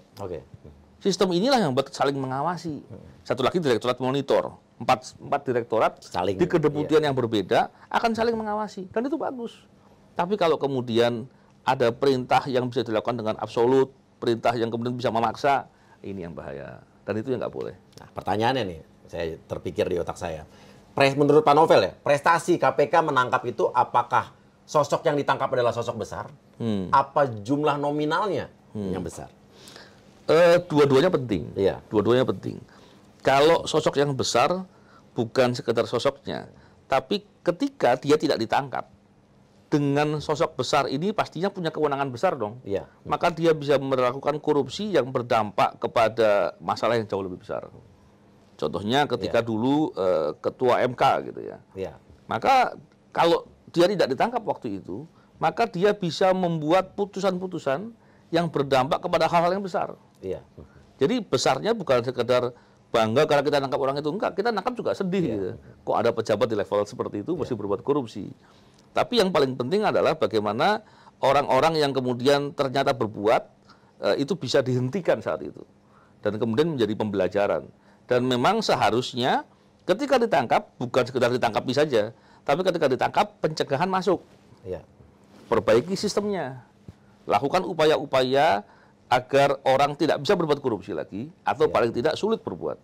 Sistem inilah yang saling mengawasi. Satu lagi Direktorat Monitor. 4 direktorat di kedeputian yang berbeda akan saling mengawasi dan itu bagus. Tapi kalau kemudian ada perintah yang bisa dilakukan dengan absolut, perintah yang kemudian bisa memaksa, ini yang bahaya. Dan itu yang nggak boleh. Nah, pertanyaannya nih, saya terpikir di otak saya. Menurut Pak Novel ya, prestasi KPK menangkap itu apakah sosok yang ditangkap adalah sosok besar? Apa jumlah nominalnya yang besar? Dua-duanya penting. Iya. Dua-duanya penting. Kalau sosok yang besar bukan sekedar sosoknya, tapi ketika dia tidak ditangkap, dengan sosok besar ini pastinya punya kewenangan besar dong. Maka dia bisa melakukan korupsi yang berdampak kepada masalah yang jauh lebih besar. Contohnya ketika dulu ketua MK gitu ya. Maka kalau dia tidak ditangkap waktu itu, maka dia bisa membuat putusan-putusan yang berdampak kepada hal-hal yang besar. Jadi besarnya bukan sekedar bangga karena kita nangkap orang itu, enggak, kita nangkap juga sedih gitu. Kok ada pejabat di level seperti itu masih berbuat korupsi. Tapi yang paling penting adalah bagaimana orang-orang yang kemudian ternyata berbuat itu bisa dihentikan saat itu dan kemudian menjadi pembelajaran. Dan memang seharusnya ketika ditangkap bukan sekedar ditangkapi saja, tapi ketika ditangkap pencegahan masuk. Iya. Perbaiki sistemnya, lakukan upaya-upaya agar orang tidak bisa berbuat korupsi lagi atau paling tidak sulit berbuat.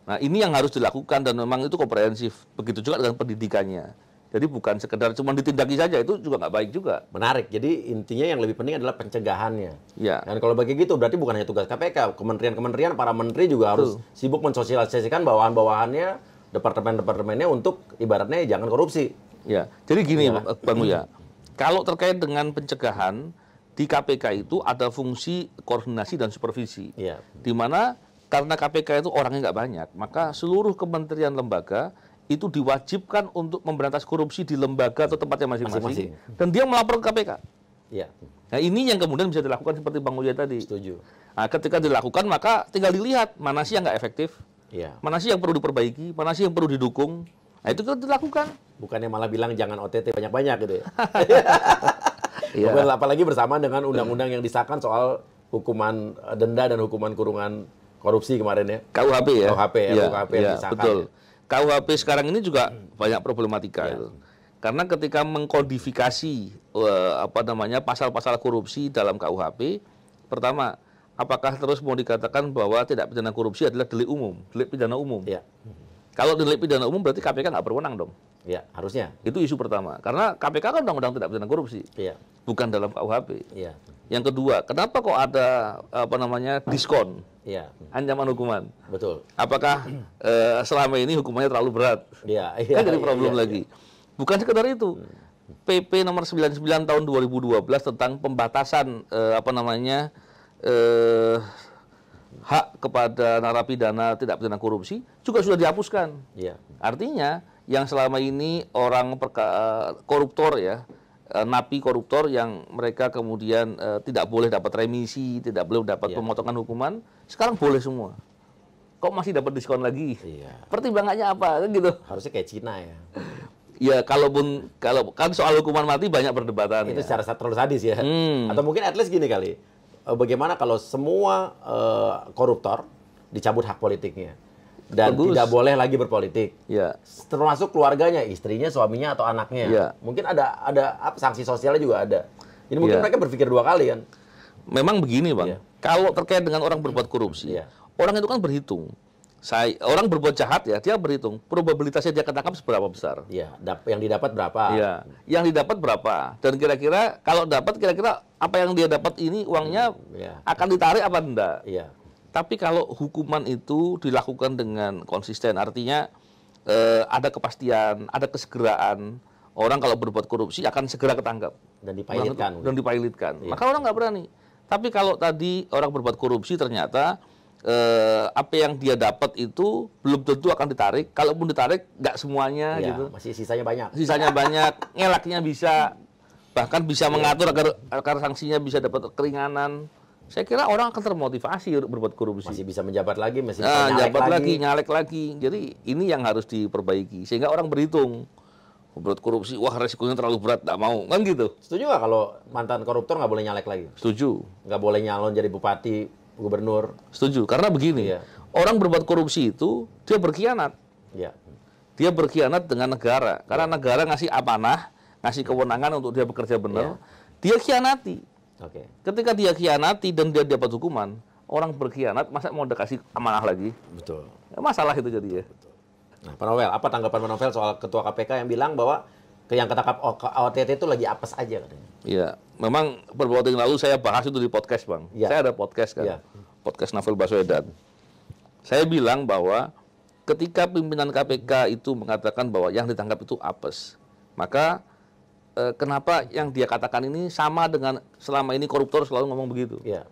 Nah, ini yang harus dilakukan dan memang itu komprehensif. Begitu juga dengan pendidikannya. Jadi bukan sekedar cuma ditindaki saja, itu juga nggak baik juga. Menarik. Jadi intinya yang lebih penting adalah pencegahannya. Ya. Dan kalau bagi gitu berarti bukan hanya tugas KPK, kementerian-kementerian, para menteri juga harus sibuk mensosialisasikan bawahan-bawahannya, departemen-departemennya untuk ibaratnya jangan korupsi. Ya. Jadi gini, Bang Uya, kalau terkait dengan pencegahan di KPK itu ada fungsi koordinasi dan supervisi. Iya. Di mana karena KPK itu orangnya nggak banyak, maka seluruh kementerian lembaga itu diwajibkan untuk memberantas korupsi di lembaga atau tempatnya masing-masing. Dan dia melapor ke KPK. Iya. Nah, ini yang kemudian bisa dilakukan seperti Bang Uya tadi. Setuju. Nah, ketika dilakukan maka tinggal dilihat mana sih yang nggak efektif, Iya. mana sih yang perlu diperbaiki, mana sih yang perlu didukung. Nah, itu kita dilakukan. Bukannya malah bilang jangan OTT banyak-banyak gitu ya. Iya. Bukan, apalagi bersamaan dengan undang-undang yang disahkan soal hukuman denda dan hukuman kurungan korupsi kemarin ya. KUHP ya. KUHP ya, Iya, KUHP yang iya, disahkan. betul. KUHP sekarang ini juga banyak problematika itu. Karena ketika mengkodifikasi pasal-pasal korupsi dalam KUHP, pertama, apakah terus mau dikatakan bahwa tindak pidana korupsi adalah delik umum, delik pidana umum? Iya. Kalau delik pidana umum berarti KPK nggak berwenang dong. Iya, harusnya. Itu isu pertama. Karena KPK kan undang-undang tindak pidana korupsi, Iya. bukan dalam KUHP. Iya. Yang kedua, kenapa kok ada diskon, Iya. ancaman hukuman? Betul. Apakah selama ini hukumannya terlalu berat? Iya, Kan jadi iya, problem iya, lagi. Bukan sekedar itu. PP nomor 99 tahun 2012 tentang pembatasan hak kepada narapidana tidak pidana korupsi juga sudah dihapuskan. Iya. Artinya yang selama ini orang koruptor ya, napi koruptor yang mereka kemudian tidak boleh dapat remisi, tidak boleh dapat pemotongan hukuman, sekarang boleh semua. Kok masih dapat diskon lagi? Iya. Pertimbangannya apa? Kan gitu. Harusnya kayak Cina ya. Ya kalau kan soal hukuman mati banyak perdebatan. Itu Ya. secara terlalu sadis ya. Atau mungkin at least gini kali. Bagaimana kalau semua koruptor dicabut hak politiknya dan Bagus. tidak boleh lagi berpolitik. Ya. Termasuk keluarganya, istrinya, suaminya atau anaknya. Iya. Mungkin ada sanksi sosialnya juga ada. Ini mungkin Iya. mereka berpikir dua kali kan. Memang begini, Bang. Iya. Kalau terkait dengan orang berbuat korupsi, Iya. orang itu kan berhitung. Orang berbuat jahat ya, dia berhitung probabilitasnya dia ketangkap seberapa besar. Iya, yang didapat berapa? Iya, yang didapat berapa? Dan kira-kira kalau dapat kira-kira apa yang dia dapat ini uangnya Iya. akan ditarik apa enggak? Iya. Tapi kalau hukuman itu dilakukan dengan konsisten, artinya ada kepastian, ada kesegeraan. Orang kalau berbuat korupsi akan segera ketangkap Dan dipilotkan. dan dipilotkan. Iya. Maka orang nggak berani. Tapi kalau tadi orang berbuat korupsi ternyata apa yang dia dapat itu belum tentu akan ditarik. Kalaupun ditarik nggak semuanya Iya, gitu. masih sisanya banyak. Sisanya banyak, ngelaknya bisa, bahkan bisa mengatur agar sanksinya bisa dapat keringanan. Saya kira orang akan termotivasi untuk berbuat korupsi. Masih bisa menjabat lagi, masih bisa nyalek Jabat lagi. nyalek lagi. Jadi ini yang harus diperbaiki sehingga orang berhitung. Berbuat korupsi, wah resikonya terlalu berat, nggak mau, kan gitu. Setuju nggak kalau mantan koruptor nggak boleh nyalek lagi? Setuju, Nggak boleh nyalon jadi bupati, gubernur? setuju. Karena begini, Iya. orang berbuat korupsi itu dia berkhianat. Iya. Dia berkhianat dengan negara. Karena negara ngasih amanah, ngasih kewenangan untuk dia bekerja benar. Dia khianati. Oke. Ketika dia khianati dan dia dapat hukuman, orang berkhianat masa mau dikasih amanah lagi? Betul. Ya, masalah itu jadi ya. Nah, Pak Novel, apa tanggapan Pak Novel soal Ketua KPK yang bilang bahwa yang ketangkap OTT itu lagi apes aja katanya? Iya, memang beberapa waktu yang lalu saya bahas itu di podcast, Bang. Iya. Saya ada podcast kan, Iya. podcast Novel Baswedan. Saya bilang bahwa ketika pimpinan KPK itu mengatakan bahwa yang ditangkap itu apes, maka kenapa yang dia katakan ini sama dengan selama ini koruptor selalu ngomong begitu? Iya.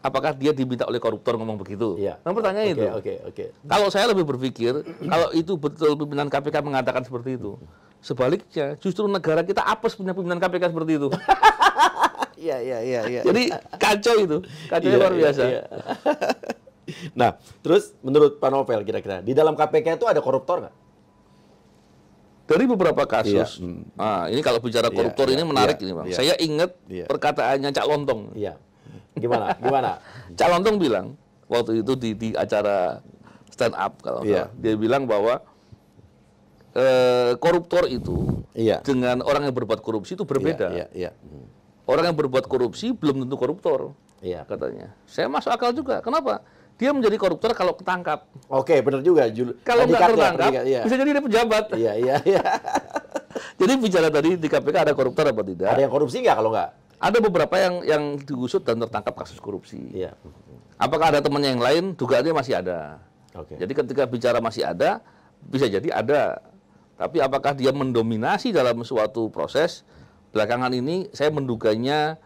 Apakah dia diminta oleh koruptor ngomong begitu? Iya. Nah, pertanyaannya itu. Oke. Kalau saya lebih berpikir, kalau itu betul pimpinan KPK mengatakan seperti itu, sebaliknya justru negara kita apes punya pimpinan KPK seperti itu. Iya. Jadi kacau itu, kacau luar biasa. Iya. Nah, terus menurut Pak Novel kira-kira di dalam KPK itu ada koruptor nggak? Dari beberapa kasus, nah, ini kalau bicara koruptor ini menarik ini Bang. Saya ingat perkataannya Cak Lontong. Iya. Gimana? Gimana? Cak Lontong bilang waktu itu di acara stand up kalau nggak salah. Dia bilang bahwa koruptor itu dengan orang yang berbuat korupsi itu berbeda. Orang yang berbuat korupsi belum tentu koruptor, katanya. Saya masuk akal juga. Kenapa? Dia menjadi koruptor kalau ketangkap. Oke, benar juga. Kalau nggak tertangkap, bisa jadi dia pejabat. Iya. Jadi bicara tadi di KPK ada koruptor apa tidak? Ada yang korupsi nggak kalau nggak? Ada beberapa yang diusut dan tertangkap kasus korupsi. Iya. Apakah ada temannya yang lain? Dugaannya masih ada. Oke. Jadi ketika bicara masih ada, bisa jadi ada. Tapi apakah dia mendominasi dalam suatu proses? Belakangan ini saya menduganya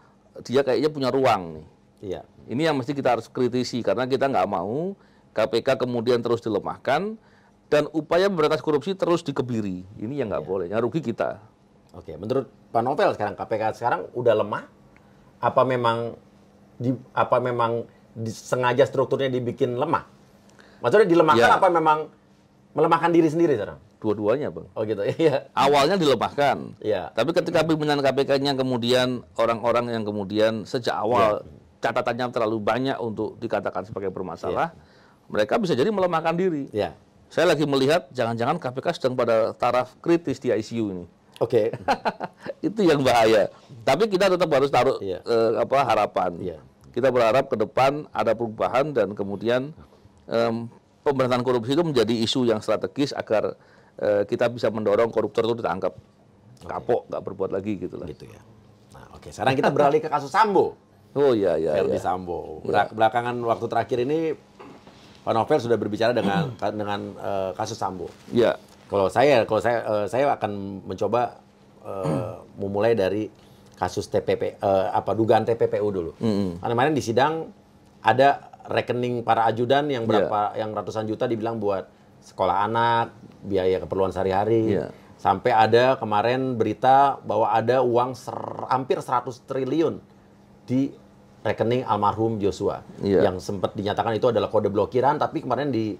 dia kayaknya punya ruang nih. Iya. Ini yang mesti kita harus kritisi karena kita nggak mau KPK kemudian terus dilemahkan dan upaya memberantas korupsi terus dikebiri. Ini yang nggak boleh, yang rugi kita. Oke, menurut Pak Novel sekarang KPK sekarang udah lemah? Apa memang sengaja strukturnya dibikin lemah? Maksudnya dilemahkan apa memang melemahkan diri sendiri sekarang? Dua-duanya, Bang. Oh gitu, iya. Awalnya dilemahkan. Iya. Tapi ketika pimpinan KPK-nya kemudian orang-orang yang kemudian sejak awal catatannya terlalu banyak untuk dikatakan sebagai bermasalah, mereka bisa jadi melemahkan diri. Iya. Saya lagi melihat jangan-jangan KPK sedang pada taraf kritis di ICU ini. Oke. Itu yang bahaya. Tapi kita tetap harus taruh harapan. Iya. Kita berharap ke depan ada perubahan dan kemudian pemberantasan korupsi itu menjadi isu yang strategis agar kita bisa mendorong koruptor itu ditangkap. Kapok, nggak berbuat lagi gitu lah. Gitu ya. Nah, oke. Sekarang kita beralih ke kasus Sambo. Oh iya. Verdi Sambo. Belakangan waktu terakhir ini Pak Novel sudah berbicara dengan kasus Sambo. Iya. Kalau saya akan mencoba memulai dari kasus dugaan TPPU dulu. Karena kemarin di sidang ada rekening para ajudan yang yang ratusan juta dibilang buat sekolah anak, biaya keperluan sehari-hari. Sampai ada kemarin berita bahwa ada uang hampir 100 triliun di rekening almarhum Joshua yang sempat dinyatakan itu adalah kode blokiran, tapi kemarin di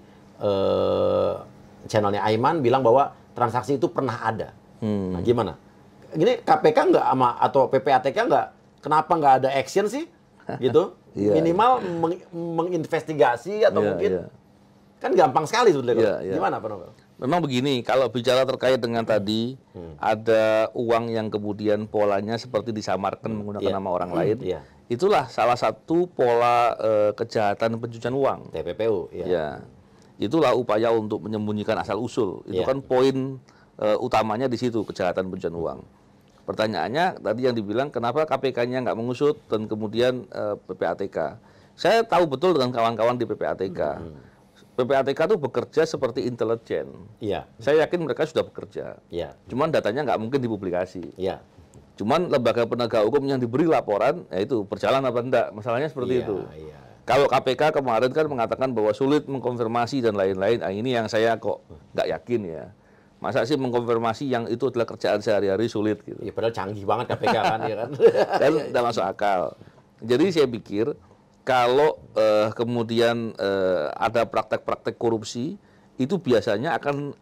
channelnya Aiman bilang bahwa transaksi itu pernah ada. Nah, gimana? Ini KPK nggak atau PPATK nggak? Kenapa nggak ada action sih? Gitu? Minimal menginvestigasi atau mungkin kan gampang sekali sebetulnya. Gimana Pak Novel? Memang begini, kalau bicara terkait dengan tadi ada uang yang kemudian polanya seperti disamarkan menggunakan nama orang lain. Itulah salah satu pola kejahatan pencucian uang. TPPU, Itulah upaya untuk menyembunyikan asal-usul. Itu kan poin utamanya di situ, kejahatan pencucian uang. Pertanyaannya tadi yang dibilang kenapa KPK-nya nggak mengusut dan kemudian PPATK. Saya tahu betul dengan kawan-kawan di PPATK. PPATK itu bekerja seperti intelijen. Saya yakin mereka sudah bekerja. Cuman datanya nggak mungkin dipublikasi. Cuman lembaga penegak hukum yang diberi laporan, ya itu berjalan apa enggak, masalahnya seperti itu. Kalau KPK kemarin kan mengatakan bahwa sulit mengkonfirmasi dan lain-lain, ini yang saya kok nggak yakin ya. Masa sih mengkonfirmasi yang itu adalah kerjaan sehari-hari sulit gitu. Padahal canggih banget KPK kan, ya kan. Dan tidak masuk akal. Jadi saya pikir kalau kemudian ada praktek-praktek korupsi, itu biasanya akan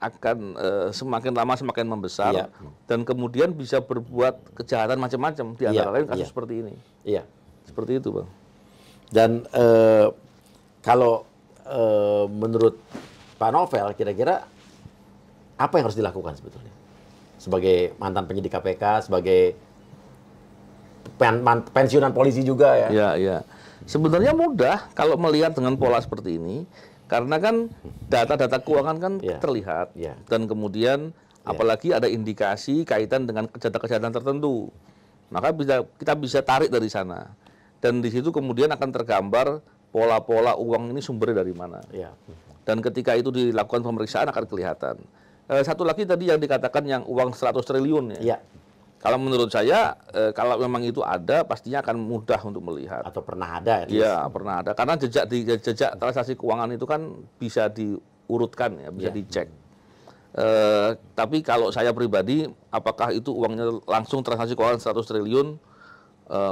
semakin lama semakin membesar dan kemudian bisa berbuat kejahatan macam-macam di antara lain kasus seperti ini. Seperti itu, Bang. Dan kalau menurut Pak Novel kira-kira apa yang harus dilakukan sebetulnya sebagai mantan penyidik KPK, sebagai pensiunan polisi juga ya? Sebenarnya mudah kalau melihat dengan pola seperti ini. Karena kan data-data keuangan kan terlihat dan kemudian apalagi ada indikasi kaitan dengan kejahatan-kejahatan tertentu, maka kita bisa tarik dari sana dan di situ kemudian akan tergambar pola-pola uang ini sumbernya dari mana. Dan ketika itu dilakukan pemeriksaan akan kelihatan. Satu lagi tadi yang dikatakan yang uang 100 triliun ya. Kalau menurut saya, kalau memang itu ada, pastinya akan mudah untuk melihat. Atau pernah ada? Iya, pernah ada. Karena jejak transaksi keuangan itu kan bisa diurutkan, ya, bisa dicek. Tapi kalau saya pribadi, apakah itu uangnya langsung transaksi keuangan 100 triliun?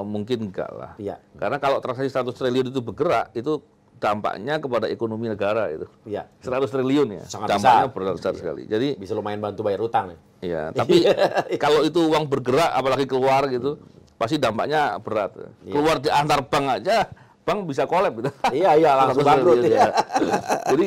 Mungkin enggak lah. Karena kalau transaksi 100 triliun itu bergerak, itu dampaknya kepada ekonomi negara itu. Iya. 100 triliun ya. Sangat dampaknya besar. besar sekali. Jadi Bisa lumayan bantu bayar utang nih. ya, tapi kalau itu uang bergerak apalagi keluar gitu, pasti dampaknya berat. Keluar di antar bank aja, bank bisa kolab gitu. Iya, langsung 100 bangkrut triliun, ya. Jadi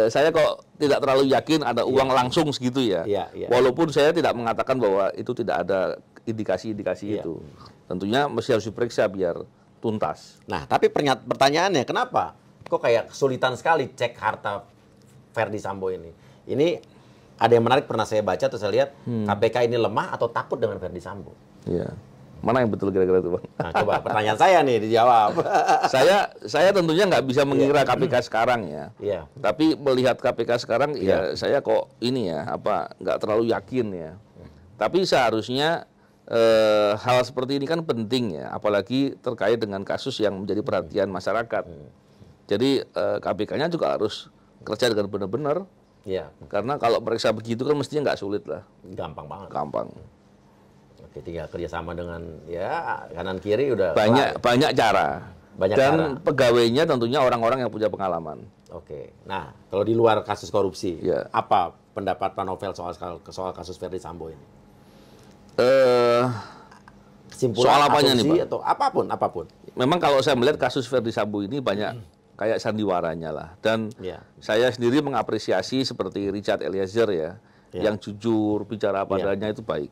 saya kok tidak terlalu yakin ada uang langsung segitu ya. Iya. Walaupun saya tidak mengatakan bahwa itu tidak ada indikasi-indikasi itu. Tentunya mesti harus diperiksa biar tuntas. Nah, tapi pertanyaannya kenapa kok kayak kesulitan sekali cek harta Verdi Sambo ini? Ini ada yang menarik pernah saya baca atau saya lihat KPK ini lemah atau takut dengan Verdi Sambo. Iya. Mana yang betul kira-kira itu, Bang? Nah, coba pertanyaan saya nih dijawab. saya tentunya nggak bisa mengira KPK sekarang ya. Iya. Tapi melihat KPK sekarang ya saya kok ini ya nggak terlalu yakin ya. Tapi seharusnya hal seperti ini kan penting ya, apalagi terkait dengan kasus yang menjadi perhatian masyarakat. Jadi KPK-nya juga harus kerja dengan benar-benar. Iya. Karena kalau periksa begitu kan mestinya nggak sulit lah. Gampang banget. Gampang. Oke, tinggal kerjasama dengan ya kanan kiri udah Banyak cara. Banyak Dan cara. pegawainya tentunya orang-orang yang punya pengalaman. Oke. Nah, kalau di luar kasus korupsi, Ya. apa pendapat Pak Novel soal kasus Verdi Sambo ini? Kesimpulan, Soal apanya nih, asumsi, Pak? atau apapun. Memang kalau saya melihat kasus Verdi Sambo ini banyak kayak sandiwaranya lah. Dan Ya. saya sendiri mengapresiasi seperti Richard Eliezer ya, yang jujur, bicara apa adanya itu baik.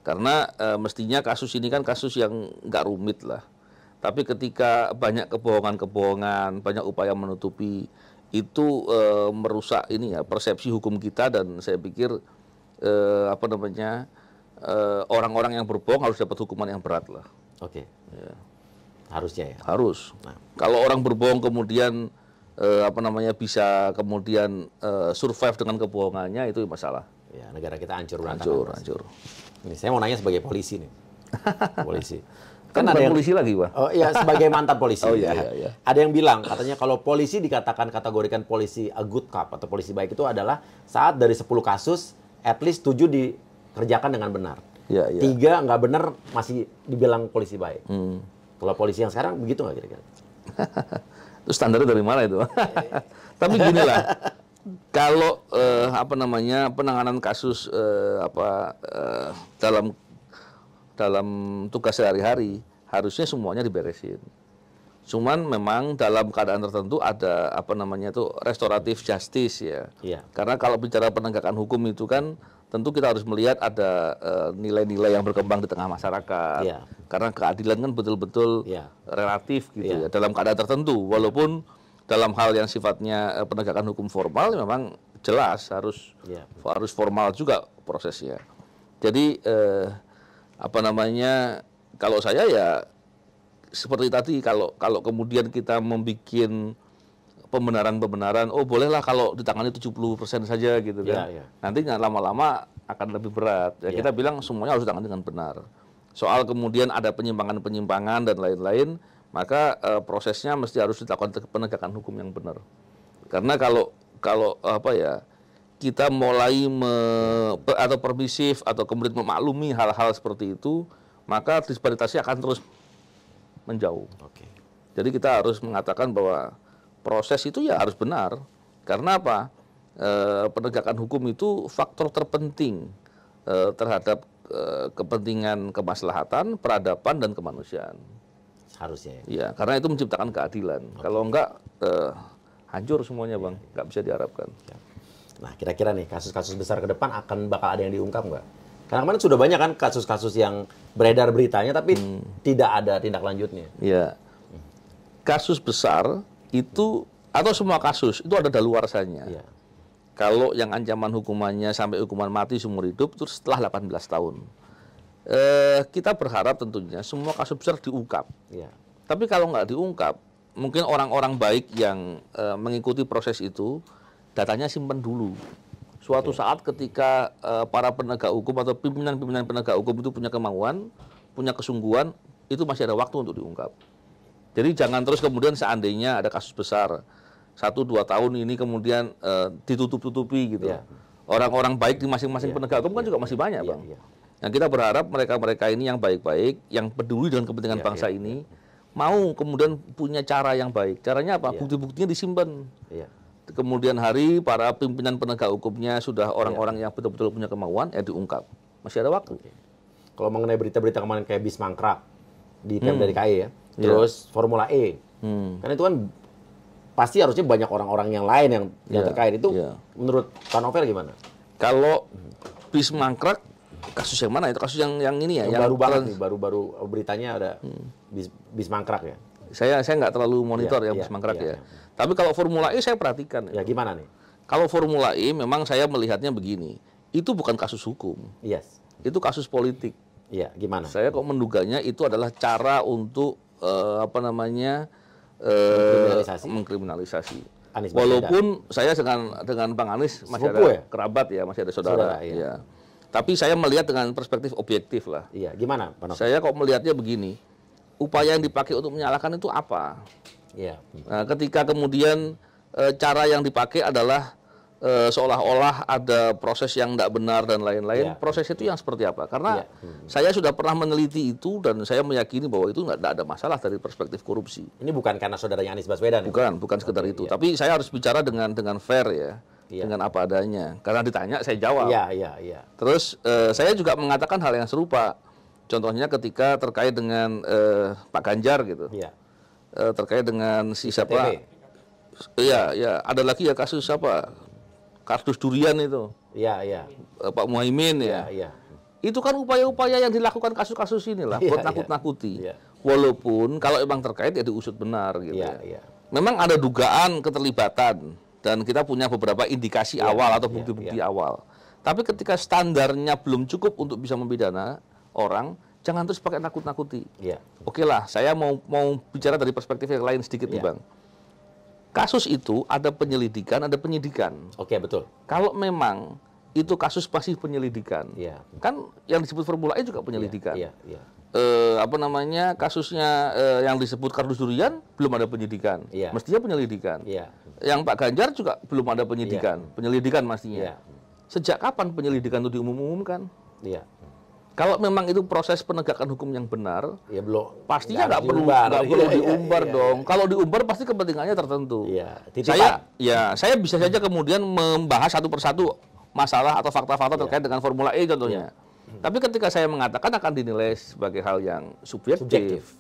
Karena mestinya kasus ini kan kasus yang nggak rumit lah. Tapi ketika banyak kebohongan-kebohongan, banyak upaya menutupi, itu merusak ini ya persepsi hukum kita, dan saya pikir orang-orang yang berbohong harus dapat hukuman yang berat lah. Oke. Harusnya ya. Harus. Nah. Kalau orang berbohong kemudian bisa kemudian survive dengan kebohongannya, itu masalah. Ya, negara kita hancur berantakan. Hancur. Ini saya mau nanya sebagai polisi nih. Polisi. Kan ada bukan yang polisi lagi, Pak. Oh iya, sebagai mantan polisi. Oh iya. Ada yang bilang katanya kalau polisi kategorikan polisi a good cop atau polisi baik itu adalah saat dari 10 kasus at least 7 dikerjakan dengan benar. Iya. 3 nggak benar masih dibilang polisi baik. Kalau polisi yang sekarang begitu nggak kira-kira? Itu standarnya dari mana itu? Tapi gini lah, kalau penanganan kasus dalam tugas sehari-hari harusnya semuanya diberesin. Cuman memang dalam keadaan tertentu ada restoratif justice ya. Iya. Karena kalau bicara penegakan hukum itu kan tentu kita harus melihat ada nilai-nilai yang berkembang di tengah masyarakat. Iya. Karena keadilan kan betul-betul relatif gitu ya dalam keadaan tertentu. Walaupun dalam hal yang sifatnya penegakan hukum formal memang jelas harus formal juga prosesnya. Jadi kalau saya ya seperti tadi, kalau kemudian kita membuat pembenaran, oh bolehlah kalau ditangani 70% saja gitu kan. Nanti lama-lama akan lebih berat. Ya, kita bilang semuanya harus ditangani dengan benar. Soal kemudian ada penyimpangan-penyimpangan dan lain-lain, maka prosesnya mesti harus dilakukan penegakan hukum yang benar. Karena kalau kita mulai atau permisif atau kemudian memaklumi hal-hal seperti itu, maka disparitasnya akan terus menjauh. Jadi kita harus mengatakan bahwa proses itu ya harus benar. Karena apa? Penegakan hukum itu faktor terpenting terhadap kepentingan kemaslahatan, peradaban, dan kemanusiaan. Harusnya ya. Iya, karena itu menciptakan keadilan. Kalau enggak, hancur semuanya, Bang. Nggak bisa diharapkan. Nah, kira-kira nih kasus-kasus besar ke depan bakal ada yang diungkap nggak? Karena kemarin sudah banyak kan kasus-kasus yang beredar beritanya tapi tidak ada tindak lanjutnya. Iya. Kasus besar itu atau semua kasus itu ada daluarsanya. Iya. Kalau yang ancaman hukumannya sampai hukuman mati seumur hidup itu setelah 18 tahun. Kita berharap tentunya semua kasus besar diungkap. Iya. Tapi kalau nggak diungkap, mungkin orang-orang baik yang mengikuti proses itu datanya simpan dulu. Suatu saat ketika para penegak hukum atau pimpinan-pimpinan penegak hukum itu punya kemauan, punya kesungguhan, itu masih ada waktu untuk diungkap. Jadi jangan terus kemudian seandainya ada kasus besar 1-2 tahun ini kemudian ditutup-tutupi gitu. Orang-orang baik di masing-masing penegak hukum kan juga masih banyak, Bang. Nah, kita berharap mereka-mereka ini yang baik-baik, yang peduli dengan kepentingan bangsa ini, mau kemudian punya cara yang baik. Caranya apa? Iya. Bukti-buktinya disimpan. Iya. Kemudian hari para pimpinan penegak hukumnya sudah orang-orang yang betul-betul punya kemauan, diungkap. Masih ada waktu. Kalau mengenai berita-berita kemarin kayak bis mangkrak di Pemda DKI ya, terus Formula E, kan itu kan pasti harusnya banyak orang-orang yang lain yang terkait. Itu menurut Pak Novel gimana? Kalau bis mangkrak, kasus yang mana? Itu kasus yang ini ya? Yang baru banget nih, baru beritanya ada bis mangkrak ya. Saya nggak terlalu monitor bis mangkrak ya. Tapi kalau Formula E saya perhatikan. Ya gimana nih? Kalau Formula E memang saya melihatnya begini, itu bukan kasus hukum, itu kasus politik. Iya, gimana? Saya kok menduganya itu adalah cara untuk mengkriminalisasi. Walaupun saya dengan Bang Anies masih ada kerabat ya, masih ada saudara. Ya. Tapi saya melihat dengan perspektif objektif lah. Iya, gimana, Pak Novel? Saya kok melihatnya begini, upaya yang dipakai untuk menyalahkan itu apa? Iya. Nah, ketika kemudian cara yang dipakai adalah seolah-olah ada proses yang tidak benar dan lain-lain, proses itu yang seperti apa? Karena saya sudah pernah meneliti itu dan saya meyakini bahwa itu nggak ada masalah dari perspektif korupsi. Ini bukan karena saudaranya Anies Baswedan? Bukan sekedar itu. Tapi saya harus bicara dengan fair ya, dengan apa adanya. Karena ditanya saya jawab. Iya. Terus saya juga mengatakan hal yang serupa. Contohnya ketika terkait dengan Pak Ganjar gitu. Iya. Terkait dengan si siapa? Iya, ada lagi ya kasus apa? Kardus durian itu. Iya. Pak Muhaimin ya. Iya. Itu kan upaya-upaya yang dilakukan kasus-kasus inilah buat nakut-nakuti. Iya. Walaupun kalau emang terkait diusut benar gitu ya. Iya. Memang ada dugaan keterlibatan dan kita punya beberapa indikasi awal atau bukti-bukti awal. Tapi ketika standarnya belum cukup untuk bisa membidana orang, jangan terus pakai nakut-nakuti. Iya. Oke lah, saya mau bicara dari perspektif yang lain sedikit nih Bang. Kasus itu ada penyelidikan, ada penyidikan. Oke, betul. Kalau memang itu kasus masih penyelidikan, kan yang disebut Formula E juga penyelidikan. Iya. Kasusnya yang disebut kardus durian belum ada penyidikan, mestinya penyelidikan. Yang Pak Ganjar juga belum ada penyelidikan mestinya. Sejak kapan penyelidikan itu diumumkan? Iya. Kalau memang itu proses penegakan hukum yang benar, ya belum. Pastinya nggak perlu diumbar dong. Kalau diumbar pasti kepentingannya tertentu. Saya bisa saja kemudian membahas satu persatu masalah atau fakta-fakta terkait dengan Formula E contohnya. Tapi ketika saya mengatakan akan dinilai sebagai hal yang subjektif.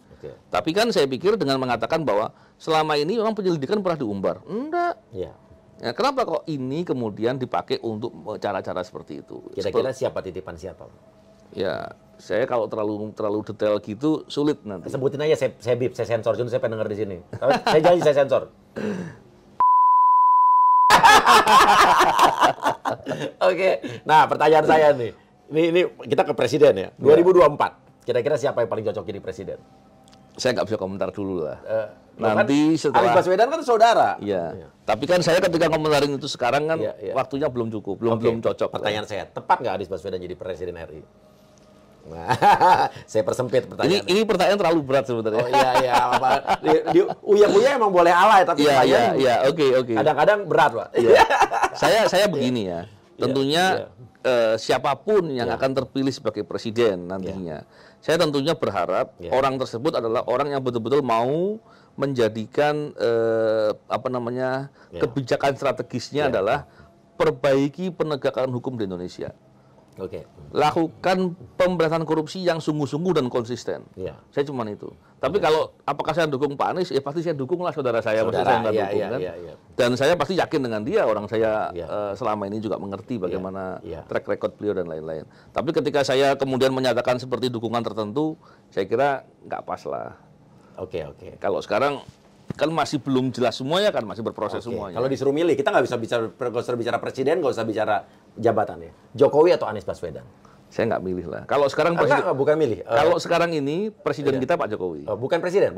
Tapi kan saya pikir dengan mengatakan bahwa selama ini memang penyelidikan pernah diumbar. Enggak. Ya, kenapa kok ini kemudian dipakai untuk cara-cara seperti itu? Kira-kira siapa titipan siapa? Ya, saya kalau terlalu detail gitu sulit nanti. Sebutin aja, saya bip, saya sensor, jadi saya pengen denger di sini. Tapi saya janji saya sensor. Oke, nah pertanyaan saya nih, ini kita ke presiden ya. 2024, kira-kira siapa yang paling cocok jadi presiden? Saya nggak bisa komentar dulu lah. Nanti setelah Anies Baswedan kan saudara. Iya. Tapi kan saya ketika komentarin itu sekarang kan waktunya belum cukup, belum cocok. Pertanyaan saya, tepat nggak Anies Baswedan jadi presiden RI? Nah, saya persempit pertanyaan. Ini pertanyaan terlalu berat sebenarnya. Oh iya, apa? Uya emang boleh alay, tapi oke. Kadang-kadang berat, Pak. Saya begini ya. Tentunya siapapun yang akan terpilih sebagai presiden nantinya, saya tentunya berharap orang tersebut adalah orang yang betul-betul mau menjadikan kebijakan strategisnya adalah perbaiki penegakan hukum di Indonesia. Lakukan pemberantasan korupsi yang sungguh-sungguh dan konsisten. Saya cuma itu. Tapi kalau apakah saya dukung Pak Anies? Ya pasti saya dukunglah saudara saya. Dan saya pasti yakin dengan dia. Orang saya selama ini juga mengerti bagaimana track record beliau dan lain-lain. Tapi ketika saya kemudian menyatakan seperti dukungan tertentu, saya kira nggak pas lah. Kalau sekarang kan masih belum jelas semuanya, kan masih berproses semuanya. Kalau disuruh milih, kita nggak usah bicara presiden, nggak usah bicara jabatannya. Jokowi atau Anies Baswedan? Saya nggak milih lah. Kalau sekarang bukan milih. Kalau sekarang ini presiden kita Pak Jokowi. Bukan presiden.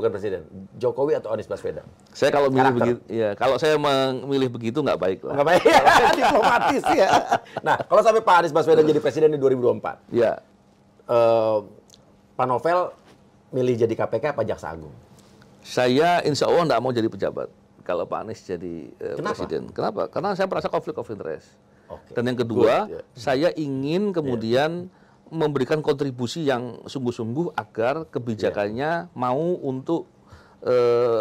Jokowi atau Anies Baswedan? Saya kalau milih begitu, kalau saya memilih begitu nggak baik lah. Nggak baik. Diplomatis ya. Nah, kalau sampai Pak Anies Baswedan jadi presiden di 2024, Pak Novel milih jadi KPK apa Jaksa Agung? Saya insya Allah nggak mau jadi pejabat kalau Pak Anies jadi presiden. Kenapa? Karena saya merasa konflik of interest. Dan yang kedua, saya ingin kemudian memberikan kontribusi yang sungguh-sungguh agar kebijakannya mau untuk